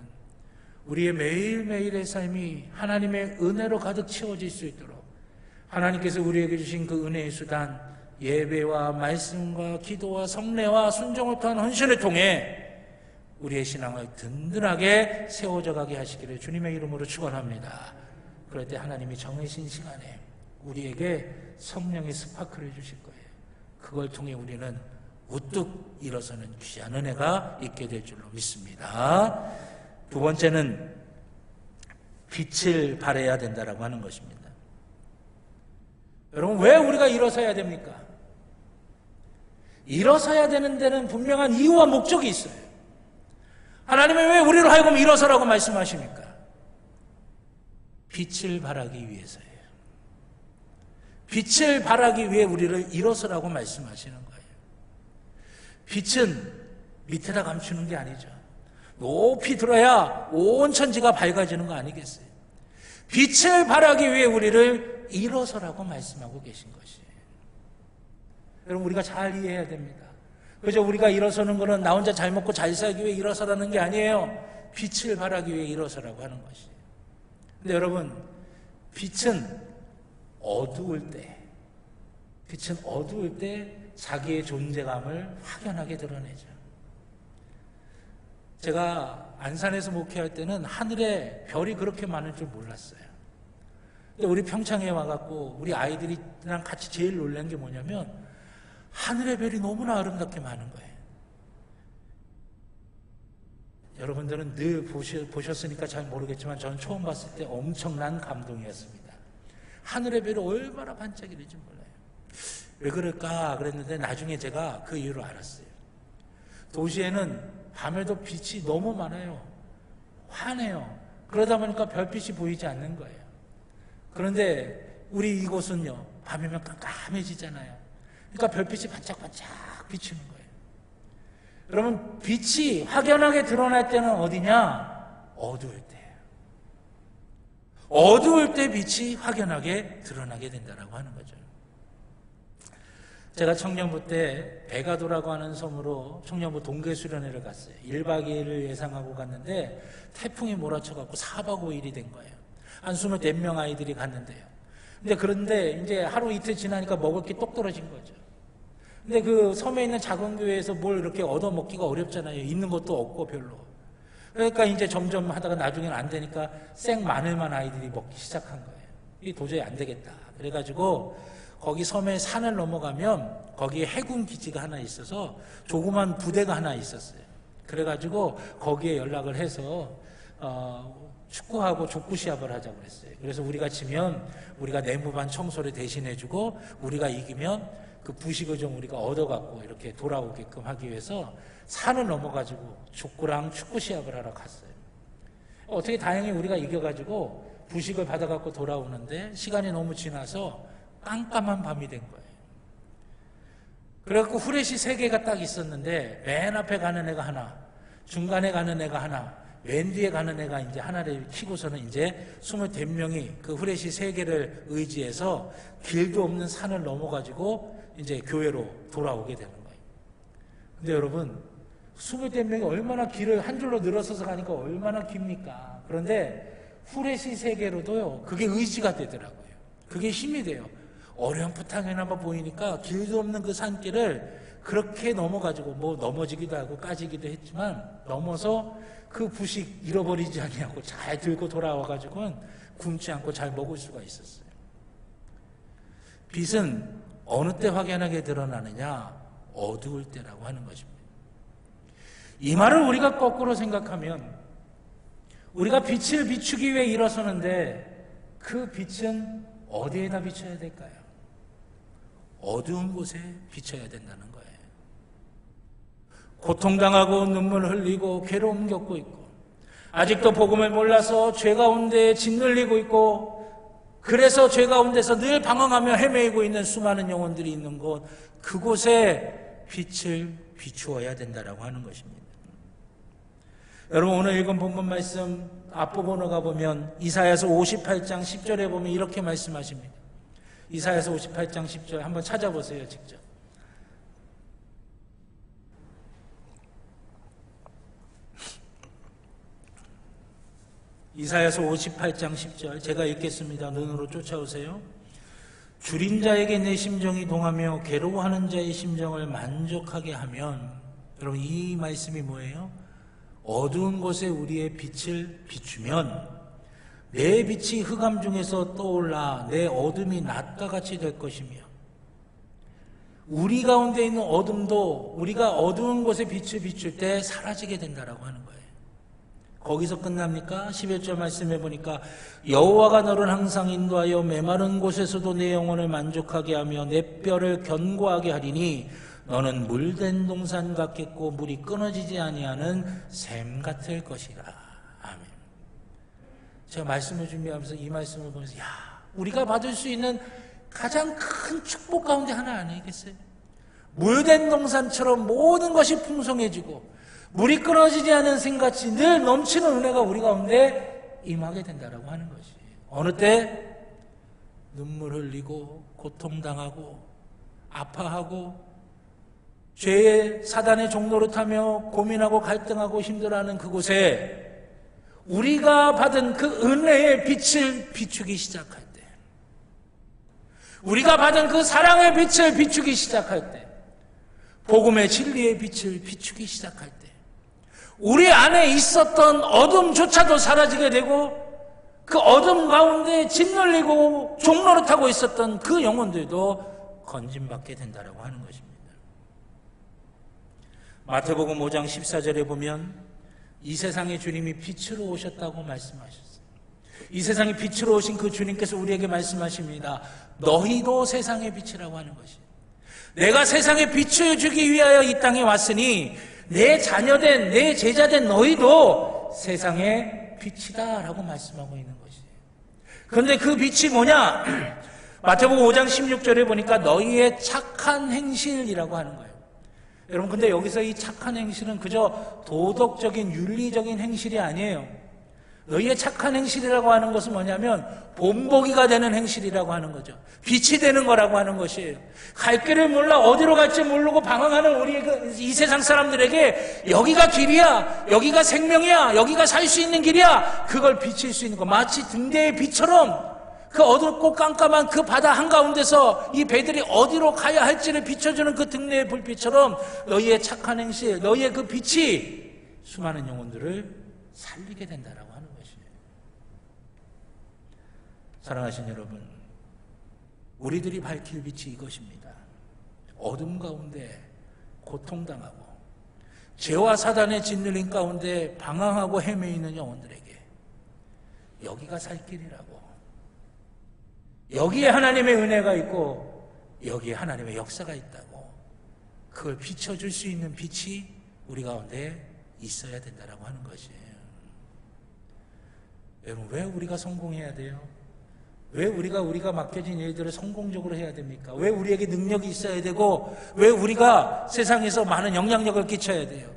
우리의 매일매일의 삶이 하나님의 은혜로 가득 채워질 수 있도록 하나님께서 우리에게 주신 그 은혜의 수단, 예배와 말씀과 기도와 성례와 순종을 통한 헌신을 통해 우리의 신앙을 든든하게 세워져 가게 하시기를 주님의 이름으로 축원합니다. 그럴 때 하나님이 정해진 시간에 우리에게 성령의 스파크를 주실 거예요. 그걸 통해 우리는 우뚝 일어서는 귀한 은혜가 있게 될 줄로 믿습니다. 두 번째는 빛을 발해야 된다라고 하는 것입니다. 여러분, 왜 우리가 일어서야 됩니까? 일어서야 되는 데는 분명한 이유와 목적이 있어요. 하나님이 왜 우리로 하여금 일어서라고 말씀하십니까? 빛을 발하기 위해서예요. 빛을 발하기 위해 우리를 일어서라고 말씀하시는 거예요. 빛은 밑에다 감추는 게 아니죠. 높이 들어야 온 천지가 밝아지는 거 아니겠어요? 빛을 발하기 위해 우리를 일어서라고 말씀하고 계신 것이에요. 여러분, 우리가 잘 이해해야 됩니다. 그저 우리가 일어서는 것은 나 혼자 잘 먹고 잘 살기 위해 일어서라는 게 아니에요. 빛을 발하기 위해 일어서라고 하는 것이에요. 근데 여러분, 빛은 어두울 때 자기의 존재감을 확연하게 드러내죠. 제가 안산에서 목회할 때는 하늘에 별이 그렇게 많을 줄 몰랐어요. 근데 우리 평창에 와갖고 우리 아이들이랑 같이 제일 놀란 게 뭐냐면 하늘의 별이 너무나 아름답게 많은 거예요. 여러분들은 늘 보셨으니까 잘 모르겠지만 저는 처음 봤을 때 엄청난 감동이었습니다. 하늘의 별이 얼마나 반짝이는지 몰라요. 왜 그럴까 그랬는데 나중에 제가 그 이유를 알았어요. 도시에는 밤에도 빛이 너무 많아요. 환해요. 그러다 보니까 별빛이 보이지 않는 거예요. 그런데 우리 이곳은요, 밤이면 깜깜해지잖아요. 그러니까 별빛이 반짝반짝 비추는 거예요. 여러분, 빛이 확연하게 드러날 때는 어디냐? 어두울 때예요. 어두울 때 빛이 확연하게 드러나게 된다고 하는 거죠. 제가 청년부 때 배가도라고 하는 섬으로 청년부 동계수련회를 갔어요. 1박 2일을 예상하고 갔는데 태풍이 몰아쳐갖고 4박 5일이 된 거예요. 한 24명 아이들이 갔는데요. 그런데 이제 하루 이틀 지나니까 먹을 게 똑 떨어진 거죠. 근데 그 섬에 있는 작은 교회에서 뭘 이렇게 얻어먹기가 어렵잖아요. 있는 것도 없고 별로. 그러니까 이제 점점 하다가 나중에는 안 되니까 생 마늘만 아이들이 먹기 시작한 거예요. 이게 도저히 안 되겠다. 그래가지고 거기 섬에 산을 넘어가면 거기에 해군 기지가 하나 있어서 조그만 부대가 하나 있었어요. 그래가지고 거기에 연락을 해서 축구하고 족구 시합을 하자고 그랬어요. 그래서 우리가 지면 우리가 내무반 청소를 대신해주고 우리가 이기면 그 부식을 좀 우리가 얻어갖고 이렇게 돌아오게끔 하기 위해서 산을 넘어가지고 족구랑 축구 시합을 하러 갔어요. 어떻게 다행히 우리가 이겨가지고 부식을 받아갖고 돌아오는데 시간이 너무 지나서 깜깜한 밤이 된 거예요. 그래갖고 후레쉬 3개가 딱 있었는데 맨 앞에 가는 애가 하나, 중간에 가는 애가 하나, 맨 뒤에 가는 애가 이제 하나를 켜고서는 이제 25명이 그 후레쉬 3개를 의지해서 길도 없는 산을 넘어가지고 이제 교회로 돌아오게 되는 거예요. 근데 여러분, 25명이 얼마나 길을 한 줄로 늘어서서 가니까 얼마나 깁니까? 그런데 후레쉬 3개로도요, 그게 의지가 되더라고요. 그게 힘이 돼요. 어렴풋하게나마 보이니까 길도 없는 그 산길을 그렇게 넘어가지고 뭐 넘어지기도 하고 까지기도 했지만 넘어서 그 부식 잃어버리지 않냐고 잘 들고 돌아와가지고는 굶지 않고 잘 먹을 수가 있었어요. 빛은 어느 때 확연하게 드러나느냐? 어두울 때라고 하는 것입니다. 이 말을 우리가 거꾸로 생각하면 우리가 빛을 비추기 위해 일어서는데 그 빛은 어디에다 비춰야 될까요? 어두운 곳에 비춰야 된다는 거예요. 고통당하고 눈물 흘리고 괴로움 겪고 있고 아직도 복음을 몰라서 죄 가운데 짓눌리고 있고 그래서 죄 가운데서 늘 방황하며 헤매이고 있는 수많은 영혼들이 있는 곳, 그곳에 빛을 비추어야 된다라고 하는 것입니다. 여러분, 오늘 읽은 본문 말씀 앞부분으로 가보면 이사야서 58장 10절에 보면 이렇게 말씀하십니다. 이사야서 58장 10절 한번 찾아보세요, 직접. 이사야서 58장 10절 제가 읽겠습니다. 눈으로 쫓아오세요. 줄인 자에게 내 심정이 동하며 괴로워하는 자의 심정을 만족하게 하면, 여러분 이 말씀이 뭐예요? 어두운 곳에 우리의 빛을 비추면 내 빛이 흑암 중에서 떠올라 내 어둠이 낮과 같이 될 것이며, 우리 가운데 있는 어둠도 우리가 어두운 곳에 빛을 비출 때 사라지게 된다라고 하는 거예요. 거기서 끝납니까? 11절 말씀해 보니까 여호와가 너를 항상 인도하여 메마른 곳에서도 내 영혼을 만족하게 하며 내 뼈를 견고하게 하리니 너는 물된 동산 같겠고 물이 끊어지지 아니하는 샘 같을 것이라. 아멘. 제가 말씀을 준비하면서 이 말씀을 보면서 우리가 받을 수 있는 가장 큰 축복 가운데 하나 아니겠어요? 물된 동산처럼 모든 것이 풍성해지고 물이 끊어지지 않은 샘같이 늘 넘치는 은혜가 우리 가운데 임하게 된다라고 하는 것이. 어느 때 눈물 흘리고 고통당하고 아파하고 죄의 사단의 종로를 타며 고민하고 갈등하고 힘들어하는 그곳에 우리가 받은 그 은혜의 빛을 비추기 시작할 때, 우리가 받은 그 사랑의 빛을 비추기 시작할 때, 복음의 진리의 빛을 비추기 시작할 때 우리 안에 있었던 어둠조차도 사라지게 되고 그 어둠 가운데 짓눌리고 종로를 타고 있었던 그 영혼들도 건짐받게 된다라고 하는 것입니다. 마태복음 5장 14절에 보면 이 세상에 주님이 빛으로 오셨다고 말씀하셨어요. 이 세상에 빛으로 오신 그 주님께서 우리에게 말씀하십니다. 너희도 세상의 빛이라고 하는 것이. 내가 세상에 빛을 주기 위하여 이 땅에 왔으니 내 자녀된, 내 제자된 너희도 세상의 빛이다 라고 말씀하고 있는 것이에요. 그런데 그 빛이 뭐냐? 마태복음 5장 16절에 보니까 너희의 착한 행실이라고 하는 거예요. 여러분, 근데 여기서 이 착한 행실은 그저 도덕적인 윤리적인 행실이 아니에요. 너희의 착한 행실이라고 하는 것은 뭐냐면 본보기가 되는 행실이라고 하는 거죠. 빛이 되는 거라고 하는 것이에요. 갈 길을 몰라 어디로 갈지 모르고 방황하는 우리 이 세상 사람들에게 여기가 길이야, 여기가 생명이야, 여기가 살 수 있는 길이야, 그걸 비칠 수 있는 거. 마치 등대의 빛처럼 그 어둡고 깜깜한 그 바다 한가운데서 이 배들이 어디로 가야 할지를 비춰주는 그 등대의 불빛처럼 너희의 착한 행실, 너희의 그 빛이 수많은 영혼들을 살리게 된다라고 하는 것이에요. 사랑하신 여러분, 우리들이 밝힐 빛이 이것입니다. 어둠 가운데 고통당하고 죄와 사단의 짓눌림 가운데 방황하고 헤매이는 영혼들에게 여기가 살 길이라고, 여기에 하나님의 은혜가 있고 여기에 하나님의 역사가 있다고, 그걸 비춰줄 수 있는 빛이 우리 가운데 있어야 된다라고 하는 것이에요. 여러분, 왜 우리가 성공해야 돼요? 왜 우리가 맡겨진 일들을 성공적으로 해야 됩니까? 왜 우리에게 능력이 있어야 되고 왜 우리가 세상에서 많은 영향력을 끼쳐야 돼요?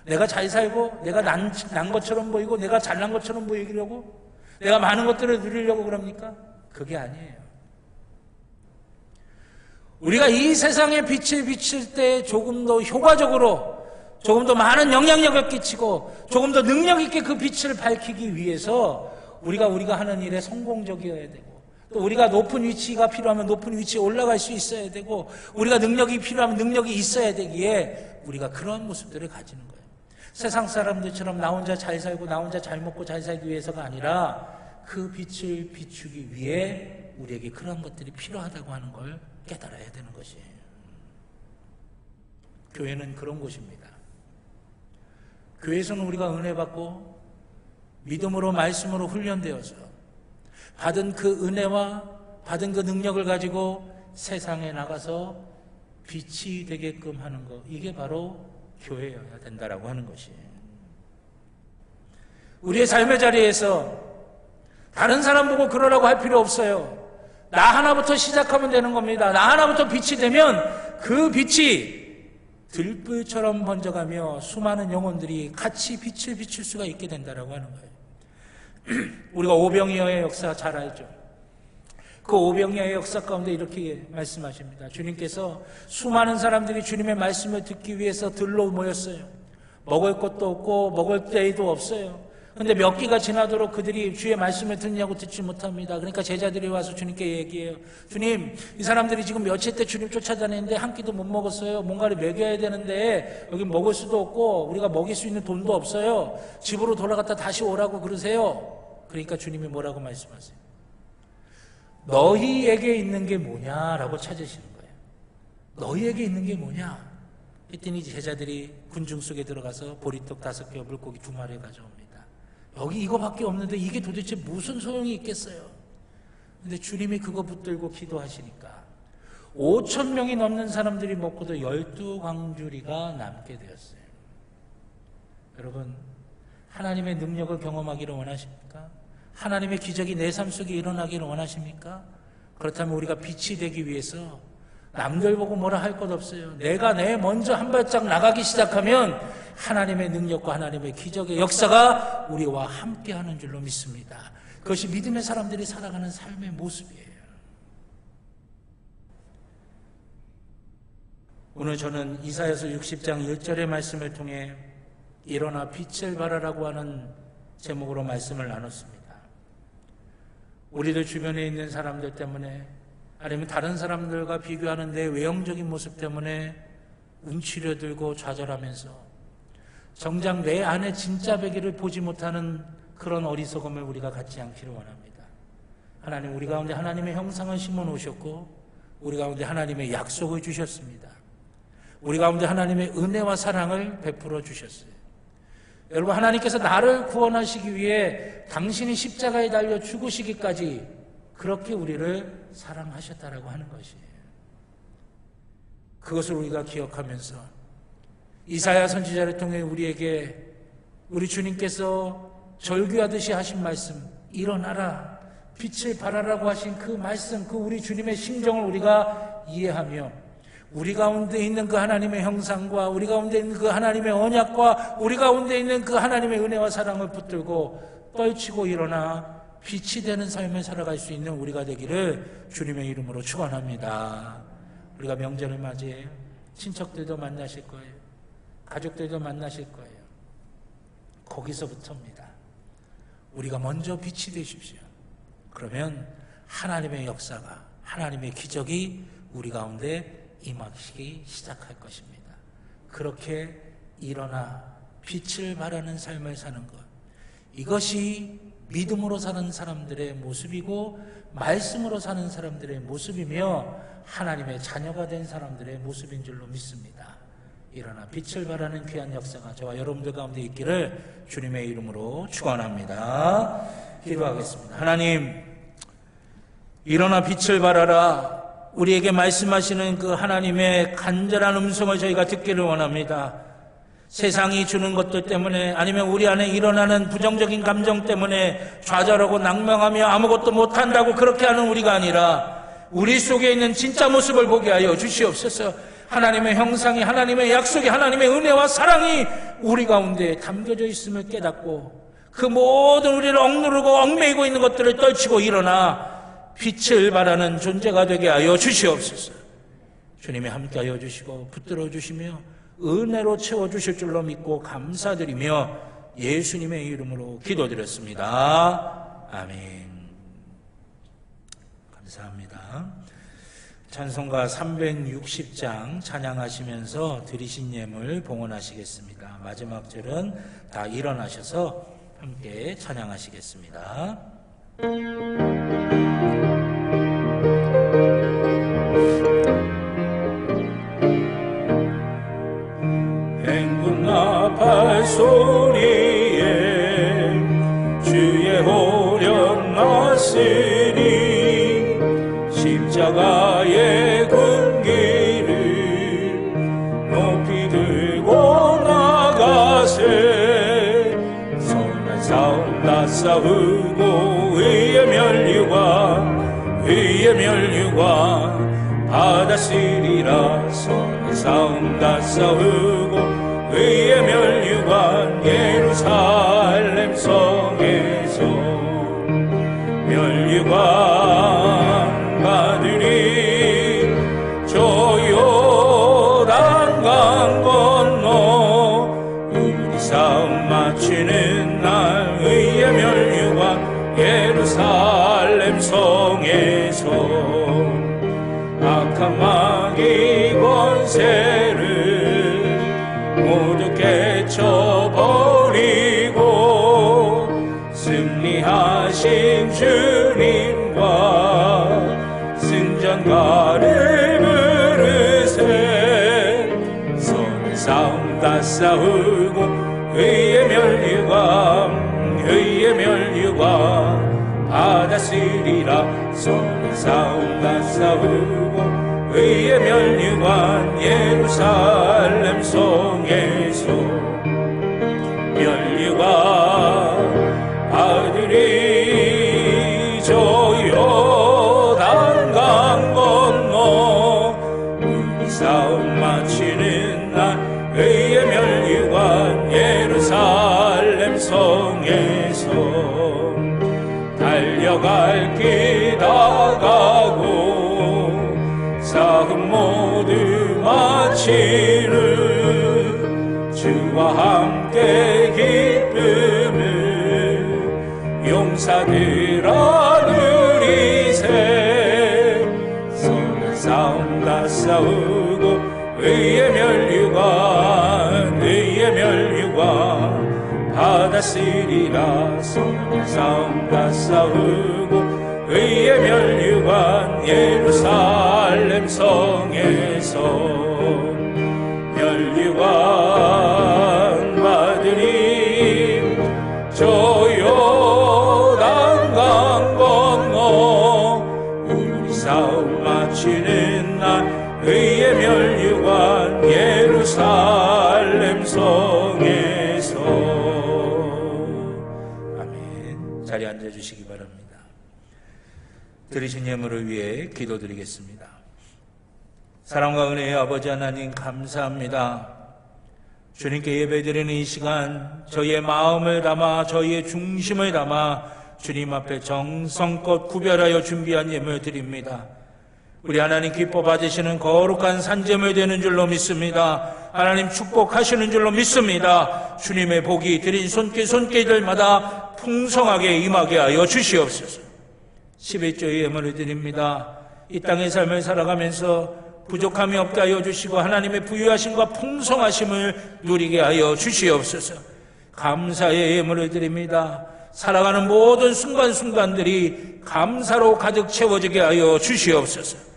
내가 잘 살고 내가 난 것처럼 보이고 내가 잘난 것처럼 보이려고, 내가 많은 것들을 누리려고 그럽니까? 그게 아니에요. 우리가 이 세상에 빛을 비칠 때 조금 더 효과적으로, 조금 더 많은 영향력을 끼치고 조금 더 능력 있게 그 빛을 밝히기 위해서 우리가 하는 일에 성공적이어야 되고, 또 우리가 높은 위치가 필요하면 높은 위치에 올라갈 수 있어야 되고, 우리가 능력이 필요하면 능력이 있어야 되기에 우리가 그러한 모습들을 가지는 거예요. 세상 사람들처럼 나 혼자 잘 살고 나 혼자 잘 먹고 잘 살기 위해서가 아니라 그 빛을 비추기 위해 우리에게 그런 것들이 필요하다고 하는 걸 깨달아야 되는 것이에요. 교회는 그런 곳입니다. 교회에서는 우리가 은혜 받고 믿음으로 말씀으로 훈련되어서 받은 그 은혜와 받은 그 능력을 가지고 세상에 나가서 빛이 되게끔 하는 것, 이게 바로 교회여야 된다라고 하는 것이에요. 우리의 삶의 자리에서 다른 사람 보고 그러라고 할 필요 없어요. 나 하나부터 시작하면 되는 겁니다. 나 하나부터 빛이 되면 그 빛이 들불처럼 번져가며 수많은 영혼들이 같이 빛을 비출 수가 있게 된다라고 하는 거예요. 우리가 오병이어의 역사 잘 알죠. 그 오병이어의 역사 가운데 이렇게 말씀하십니다. 주님께서 수많은 사람들이 주님의 말씀을 듣기 위해서 들로 모였어요. 먹을 것도 없고 먹을 데도 없어요. 근데 몇 끼가 지나도록 그들이 주의 말씀을 듣냐고 듣지 못합니다. 그러니까 제자들이 와서 주님께 얘기해요. 주님, 이 사람들이 지금 며칠째 주님 쫓아다니는데 한 끼도 못 먹었어요. 뭔가를 먹여야 되는데 여기 먹을 수도 없고 우리가 먹일 수 있는 돈도 없어요. 집으로 돌아갔다 다시 오라고 그러세요. 그러니까 주님이 뭐라고 말씀하세요? 너희에게 있는 게 뭐냐라고 찾으시는 거예요. 너희에게 있는 게 뭐냐? 그랬더니 제자들이 군중 속에 들어가서 보리떡 5개, 물고기 2마리 가져옵니다. 여기 이거밖에 없는데 이게 도대체 무슨 소용이 있겠어요? 근데 주님이 그거 붙들고 기도하시니까 5,000명이 넘는 사람들이 먹고도 12광주리가 남게 되었어요. 여러분, 하나님의 능력을 경험하기를 원하십니까? 하나님의 기적이 내 삶 속에 일어나기를 원하십니까? 그렇다면 우리가 빛이 되기 위해서 남들 보고 뭐라 할 것 없어요. 내가 먼저 한 발짝 나가기 시작하면 하나님의 능력과 하나님의 기적의 역사가 우리와 함께하는 줄로 믿습니다. 그것이 믿음의 사람들이 살아가는 삶의 모습이에요. 오늘 저는 이사야서 60장 1절의 말씀을 통해 일어나 빛을 발하라고 하는 제목으로 말씀을 나눴습니다. 우리들 주변에 있는 사람들 때문에 아니면 다른 사람들과 비교하는 내 외형적인 모습 때문에 움츠려들고 좌절하면서 정작 내 안에 진짜 배기를 보지 못하는 그런 어리석음을 우리가 갖지 않기를 원합니다. 하나님, 우리 가운데 하나님의 형상을 심어 놓으셨고 우리 가운데 하나님의 약속을 주셨습니다. 우리 가운데 하나님의 은혜와 사랑을 베풀어 주셨어요. 여러분, 하나님께서 나를 구원하시기 위해 당신이 십자가에 달려 죽으시기까지 그렇게 우리를 사랑하셨다라고 하는 것이에요. 그것을 우리가 기억하면서 이사야 선지자를 통해 우리에게 우리 주님께서 절규하듯이 하신 말씀, 일어나라, 빛을 발하라고 하신 그 말씀, 그 우리 주님의 심정을 우리가 이해하며 우리 가운데 있는 그 하나님의 형상과 우리 가운데 있는 그 하나님의 언약과 우리 가운데 있는 그 하나님의 은혜와 사랑을 붙들고 떨치고 일어나 빛이 되는 삶을 살아갈 수 있는 우리가 되기를 주님의 이름으로 축원합니다. 우리가 명절을 맞이해 친척들도 만나실 거예요. 가족들도 만나실 거예요. 거기서부터입니다. 우리가 먼저 빛이 되십시오. 그러면 하나님의 역사가, 하나님의 기적이 우리 가운데 임하기 시작할 것입니다. 그렇게 일어나 빛을 발하는 삶을 사는 것, 이것이 믿음으로 사는 사람들의 모습이고 말씀으로 사는 사람들의 모습이며 하나님의 자녀가 된 사람들의 모습인 줄로 믿습니다. 일어나 빛을 발하는 귀한 역사가 저와 여러분들 가운데 있기를 주님의 이름으로 축원합니다. 기도하겠습니다. 하나님, 일어나 빛을 발하라, 우리에게 말씀하시는 그 하나님의 간절한 음성을 저희가 듣기를 원합니다. 세상이 주는 것들 때문에 아니면 우리 안에 일어나는 부정적인 감정 때문에 좌절하고 낭망하며 아무것도 못한다고 그렇게 하는 우리가 아니라 우리 속에 있는 진짜 모습을 보게 하여 주시옵소서. 하나님의 형상이, 하나님의 약속이, 하나님의 은혜와 사랑이 우리 가운데 담겨져 있음을 깨닫고 그 모든 우리를 억누르고 얽매이고 있는 것들을 떨치고 일어나 빛을 발하는 존재가 되게 하여 주시옵소서. 주님이 함께하여 주시고 붙들어 주시며 은혜로 채워주실 줄로 믿고 감사드리며 예수님의 이름으로 기도드렸습니다. 아멘. 감사합니다. 찬송가 360장 찬양하시면서 드리신 예물 봉헌하시겠습니다. 마지막 절은 다 일어나셔서 함께 찬양하시겠습니다. 행군나 발소리에 주의 호령 났으니 십자가의 군기를 높이 들고 나가세. 선한 싸움 다 싸우고 의의 멸류관 받았으리라. 선한 싸움 다 싸우고 의의 멸류관 예루살렘 성에서 멸류관 악한 마귀 권세를 모두 깨쳐버리고 승리하신 주님과 승전가를 부르세. 선 싸움 다 싸우고 의의 멸류관 받았으리라. 선 싸움 다 싸우고 의의 멸류관 예루살렘 성에서 멸류관 받으리. 저 요단강 건너 우리 싸움 마치는 날 의의 멸류관 예루살렘 성에서 달려갈 길 다 가고 싸움 모두 마치는 주와 함께 기쁨을 용사들아 누리세. 선한 싸움 다 싸우고 의의 멸류관 받았으리라. 선한 싸움 다 싸우고 의의 멸류관 예루살렘 성에서 멸류관 받으리. 저 요단강 건너 우리 싸움 마치는 날 의의 멸류관 예루살렘 성에서. 아멘. 자리에 앉아주시기 바랍니다. 들으신 예물을 위해 기도드리겠습니다. 사랑과 은혜의 아버지 하나님, 감사합니다. 주님께 예배드리는 이 시간 저희의 마음을 담아 저희의 중심을 담아 주님 앞에 정성껏 구별하여 준비한 예물 드립니다. 우리 하나님 기뻐 받으시는 거룩한 산제물 되는 줄로 믿습니다. 하나님 축복하시는 줄로 믿습니다. 주님의 복이 드린 손길들마다 풍성하게 임하게 하여 주시옵소서. 11조의 예물을 드립니다. 이 땅의 삶을 살아가면서 부족함이 없게 하여 주시고 하나님의 부유하심과 풍성하심을 누리게 하여 주시옵소서. 감사의 예물을 드립니다. 살아가는 모든 순간순간들이 감사로 가득 채워지게 하여 주시옵소서.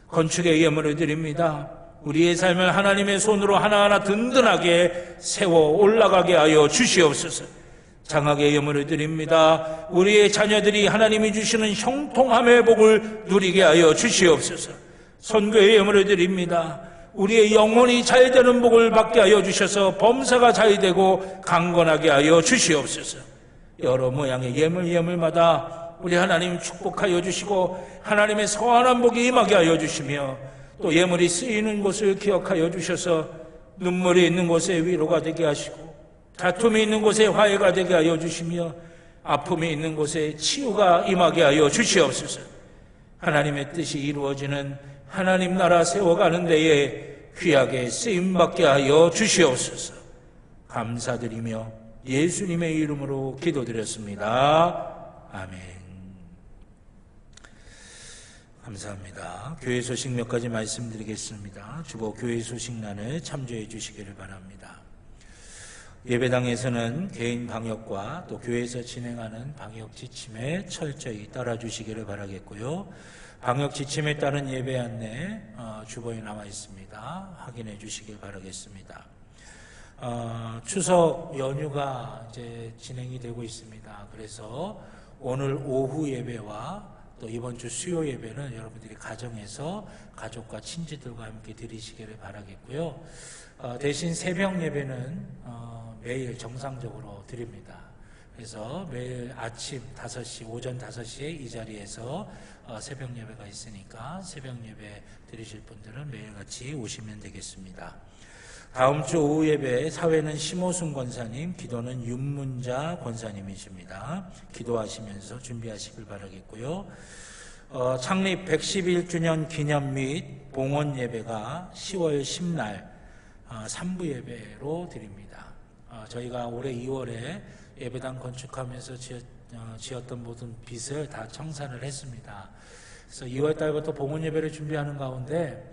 건축의 예물을 드립니다. 우리의 삶을 하나님의 손으로 하나하나 든든하게 세워 올라가게 하여 주시옵소서. 장학의 예물을 드립니다. 우리의 자녀들이 하나님이 주시는 형통함의 복을 누리게 하여 주시옵소서. 선교의 예물을 드립니다. 우리의 영혼이 잘 되는 복을 받게 하여 주셔서 범사가 잘 되고 강건하게 하여 주시옵소서. 여러 모양의 예물마다 우리 하나님 축복하여 주시고 하나님의 선한 복이 임하게 하여 주시며 또 예물이 쓰이는 곳을 기억하여 주셔서 눈물이 있는 곳에 위로가 되게 하시고 다툼이 있는 곳에 화해가 되게 하여 주시며 아픔이 있는 곳에 치유가 임하게 하여 주시옵소서. 하나님의 뜻이 이루어지는 하나님 나라 세워가는 데에 귀하게 쓰임받게 하여 주시옵소서. 감사드리며 예수님의 이름으로 기도드렸습니다. 아멘. 감사합니다. 교회 소식 몇 가지 말씀드리겠습니다. 주보 교회 소식란을 참조해 주시기를 바랍니다. 예배당에서는 개인 방역과 또 교회에서 진행하는 방역 지침에 철저히 따라 주시기를 바라겠고요. 방역 지침에 따른 예배 안내 주보에 나와 있습니다. 확인해 주시길 바라겠습니다. 추석 연휴가 이제 진행이 되고 있습니다. 그래서 오늘 오후 예배와 또 이번 주 수요 예배는 여러분들이 가정에서 가족과 친지들과 함께 드리시기를 바라겠고요. 대신 새벽 예배는 매일 정상적으로 드립니다. 그래서 매일 아침 5시, 오전 5시에 이 자리에서 새벽 예배가 있으니까 새벽 예배 드리실 분들은 매일같이 오시면 되겠습니다. 다음 주 오후 예배 사회는 심호순 권사님, 기도는 윤문자 권사님이십니다. 기도하시면서 준비하시길 바라겠고요. 창립 111주년 기념 및 봉헌 예배가 10월 10날 3부 예배로 드립니다. 저희가 올해 2월에 예배당 건축하면서 지었던 모든 빚을 다 청산을 했습니다. 그래서 2월 달부터 봉헌 예배를 준비하는 가운데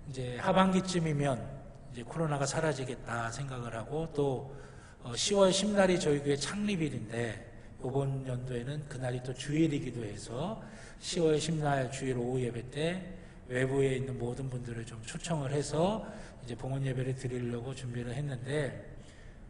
이제 하반기쯤이면 이제 코로나가 사라지겠다 생각을 하고 또 10월 10날이 저희 교회 창립일인데 이번 연도에는 그날이 또 주일이기도 해서 10월 10날 주일 오후 예배 때 외부에 있는 모든 분들을 좀 초청을 해서 이제 봉헌 예배를 드리려고 준비를 했는데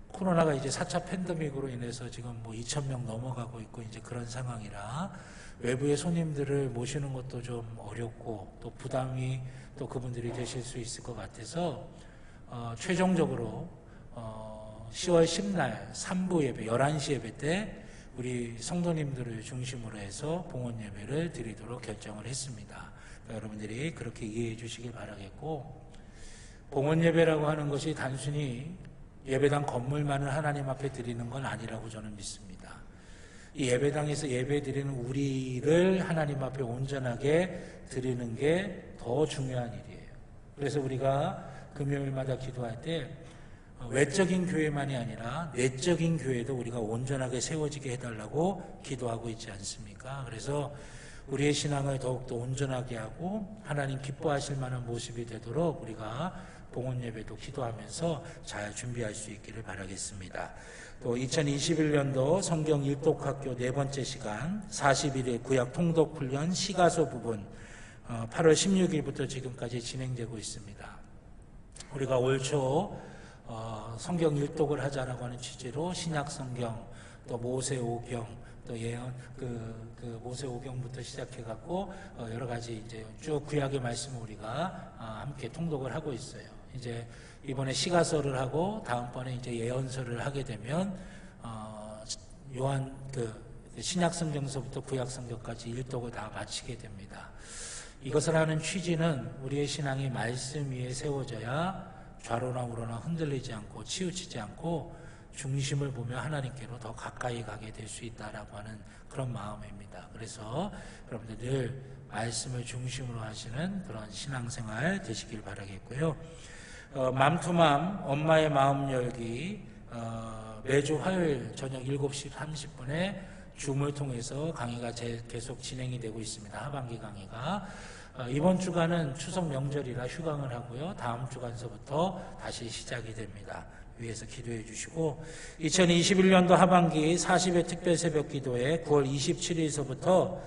코로나가 이제 4차 팬데믹으로 인해서 지금 뭐 2,000명 넘어가고 있고 이제 그런 상황이라 외부의 손님들을 모시는 것도 좀 어렵고 또 부담이 또 그분들이 되실 수 있을 것 같아서 최종적으로 10월 10날 3부 예배 11시 예배 때 우리 성도님들을 중심으로 해서 봉헌 예배를 드리도록 결정을 했습니다. 그러니까 여러분들이 그렇게 이해해 주시길 바라겠고 봉헌 예배라고 하는 것이 단순히 예배당 건물만을 하나님 앞에 드리는 건 아니라고 저는 믿습니다. 이 예배당에서 예배 드리는 우리를 하나님 앞에 온전하게 드리는 게 더 중요한 일이에요. 그래서 우리가 금요일마다 기도할 때 외적인 교회만이 아니라 내적인 교회도 우리가 온전하게 세워지게 해달라고 기도하고 있지 않습니까? 그래서 우리의 신앙을 더욱더 온전하게 하고 하나님 기뻐하실 만한 모습이 되도록 우리가 봉헌 예배도 기도하면서 잘 준비할 수 있기를 바라겠습니다. 또 2021년도 성경 일독학교 네 번째 시간 41일 구약 통독 훈련 시가소 부분 8월 16일부터 지금까지 진행되고 있습니다. 우리가 올 초 성경 일독을 하자라고 하는 취지로 신약 성경 또 모세 오경 또 예언 그 모세 오경부터 시작해 갖고 여러 가지 이제 쭉 구약의 말씀을 우리가 함께 통독을 하고 있어요. 이제 이번에 시가서를 하고 다음번에 이제 예언서를 하게 되면 요한 신약 성경서부터 구약 성경까지 일독을 다 마치게 됩니다. 이것을 하는 취지는 우리의 신앙이 말씀 위에 세워져야 좌로나 우로나 흔들리지 않고 치우치지 않고 중심을 보며 하나님께로 더 가까이 가게 될 수 있다라고 하는 그런 마음입니다. 그래서 여러분들 늘 말씀을 중심으로 하시는 그런 신앙생활 되시길 바라겠고요. 맘투맘 엄마의 마음 열기 매주 화요일 저녁 7시 30분에 줌을 통해서 강의가 계속 진행이 되고 있습니다. 하반기 강의가 이번 주간은 추석 명절이라 휴강을 하고요. 다음 주간서부터 다시 시작이 됩니다. 위에서 기도해 주시고 2021년도 하반기 40회 특별 새벽 기도회 9월 27일서부터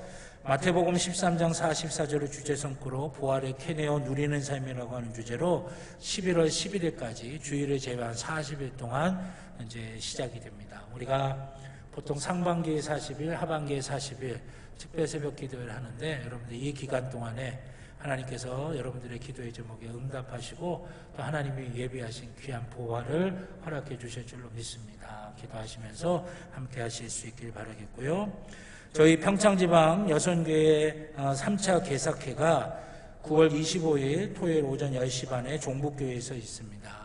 마태복음 13장 44절을 주제 삼고 부활의 캐내어 누리는 삶이라고 하는 주제로 11월 11일까지 주일을 제외한 40일 동안 이제 시작이 됩니다. 우리가 보통 상반기에 40일, 하반기에 40일 특별 새벽 기도회를 하는데 여러분들 이 기간 동안에 하나님께서 여러분들의 기도의 제목에 응답하시고 또 하나님이 예비하신 귀한 보화를 허락해 주실 줄로 믿습니다. 기도하시면서 함께 하실 수 있길 바라겠고요. 저희 평창지방 여선교회 3차 개사회가 9월 25일 토요일 오전 10시 반에 종북교회에서 있습니다.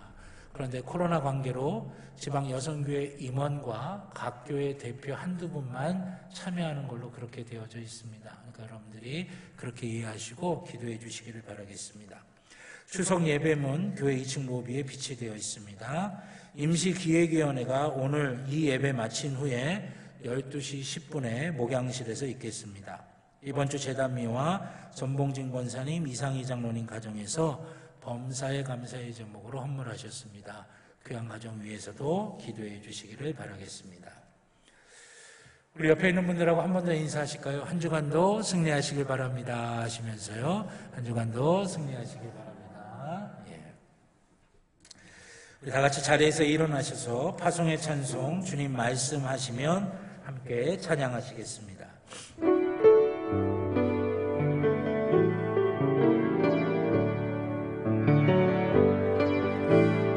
그런데 코로나 관계로 지방 여선교회 임원과 각 교회 대표 한두 분만 참여하는 걸로 그렇게 되어져 있습니다. 그러니까 여러분들이 그렇게 이해하시고 기도해 주시기를 바라겠습니다. 추석 예배문 교회 2층 로비에 비치되어 있습니다. 임시기획위원회가 오늘 이 예배 마친 후에 12시 10분에 목양실에서 있겠습니다. 이번 주 재단미와 전봉진 권사님, 이상희 장로님 가정에서 범사에 감사의 제목으로 헌물하셨습니다. 귀한 가정 위해서도 기도해 주시기를 바라겠습니다. 우리 옆에 있는 분들하고 한 번 더 인사하실까요? 한 주간도 승리하시길 바랍니다 하시면서요. 한 주간도 승리하시길 바랍니다. 예. 우리 다 같이 자리에서 일어나셔서 파송의 찬송 주님 말씀하시면 함께 찬양하시겠습니다.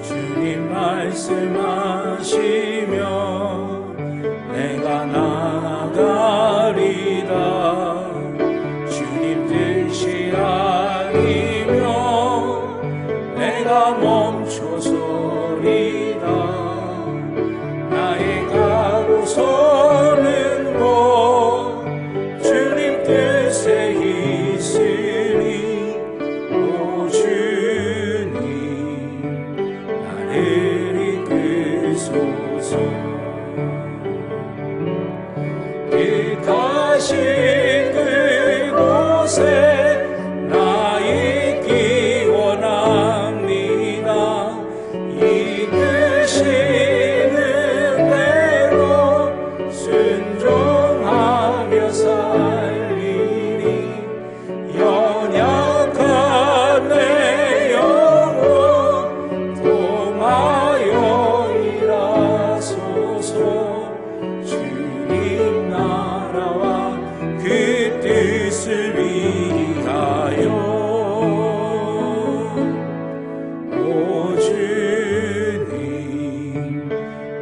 주님 말씀하시며 내가 나아가리다. 주님 뜻이 아니며 내가 멈춰서리다. 나의 가고서는 곳 주님 뜻에 있으니 오 주님 나를 이끄소서. 오 주님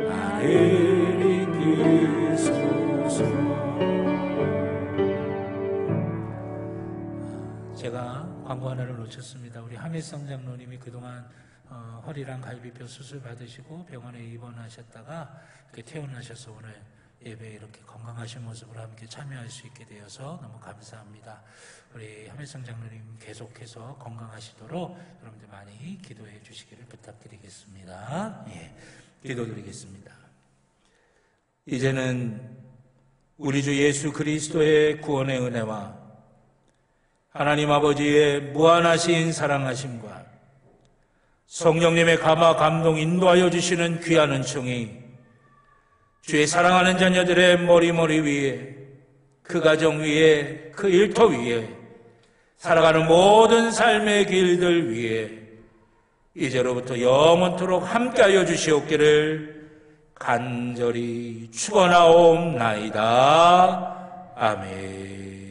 나를 이끄소서. 제가 광고 하나를 놓쳤습니다. 우리 하미성 장로님이 그동안 허리랑 갈비뼈 수술 받으시고 병원에 입원하셨다가 이렇게 퇴원하셔서 오늘 예배에 이렇게 건강하신 모습으로 함께 참여할 수 있게 되어서 너무 감사합니다. 우리 하미성 장로님 계속해서 건강하시도록 여러분들 많이 기도해 주시기를 부탁드리겠습니다. 예, 기도드리겠습니다. 이제는 우리 주 예수 그리스도의 구원의 은혜와 하나님 아버지의 무한하신 사랑하심과 성령님의 감화 감동 인도하여 주시는 귀한 은총이 주의 사랑하는 자녀들의 머리 위에, 그 가정 위에, 그 일터 위에, 살아가는 모든 삶의 길들 위에 이제로부터 영원토록 함께하여 주시옵기를 간절히 축원하옵나이다. 아멘.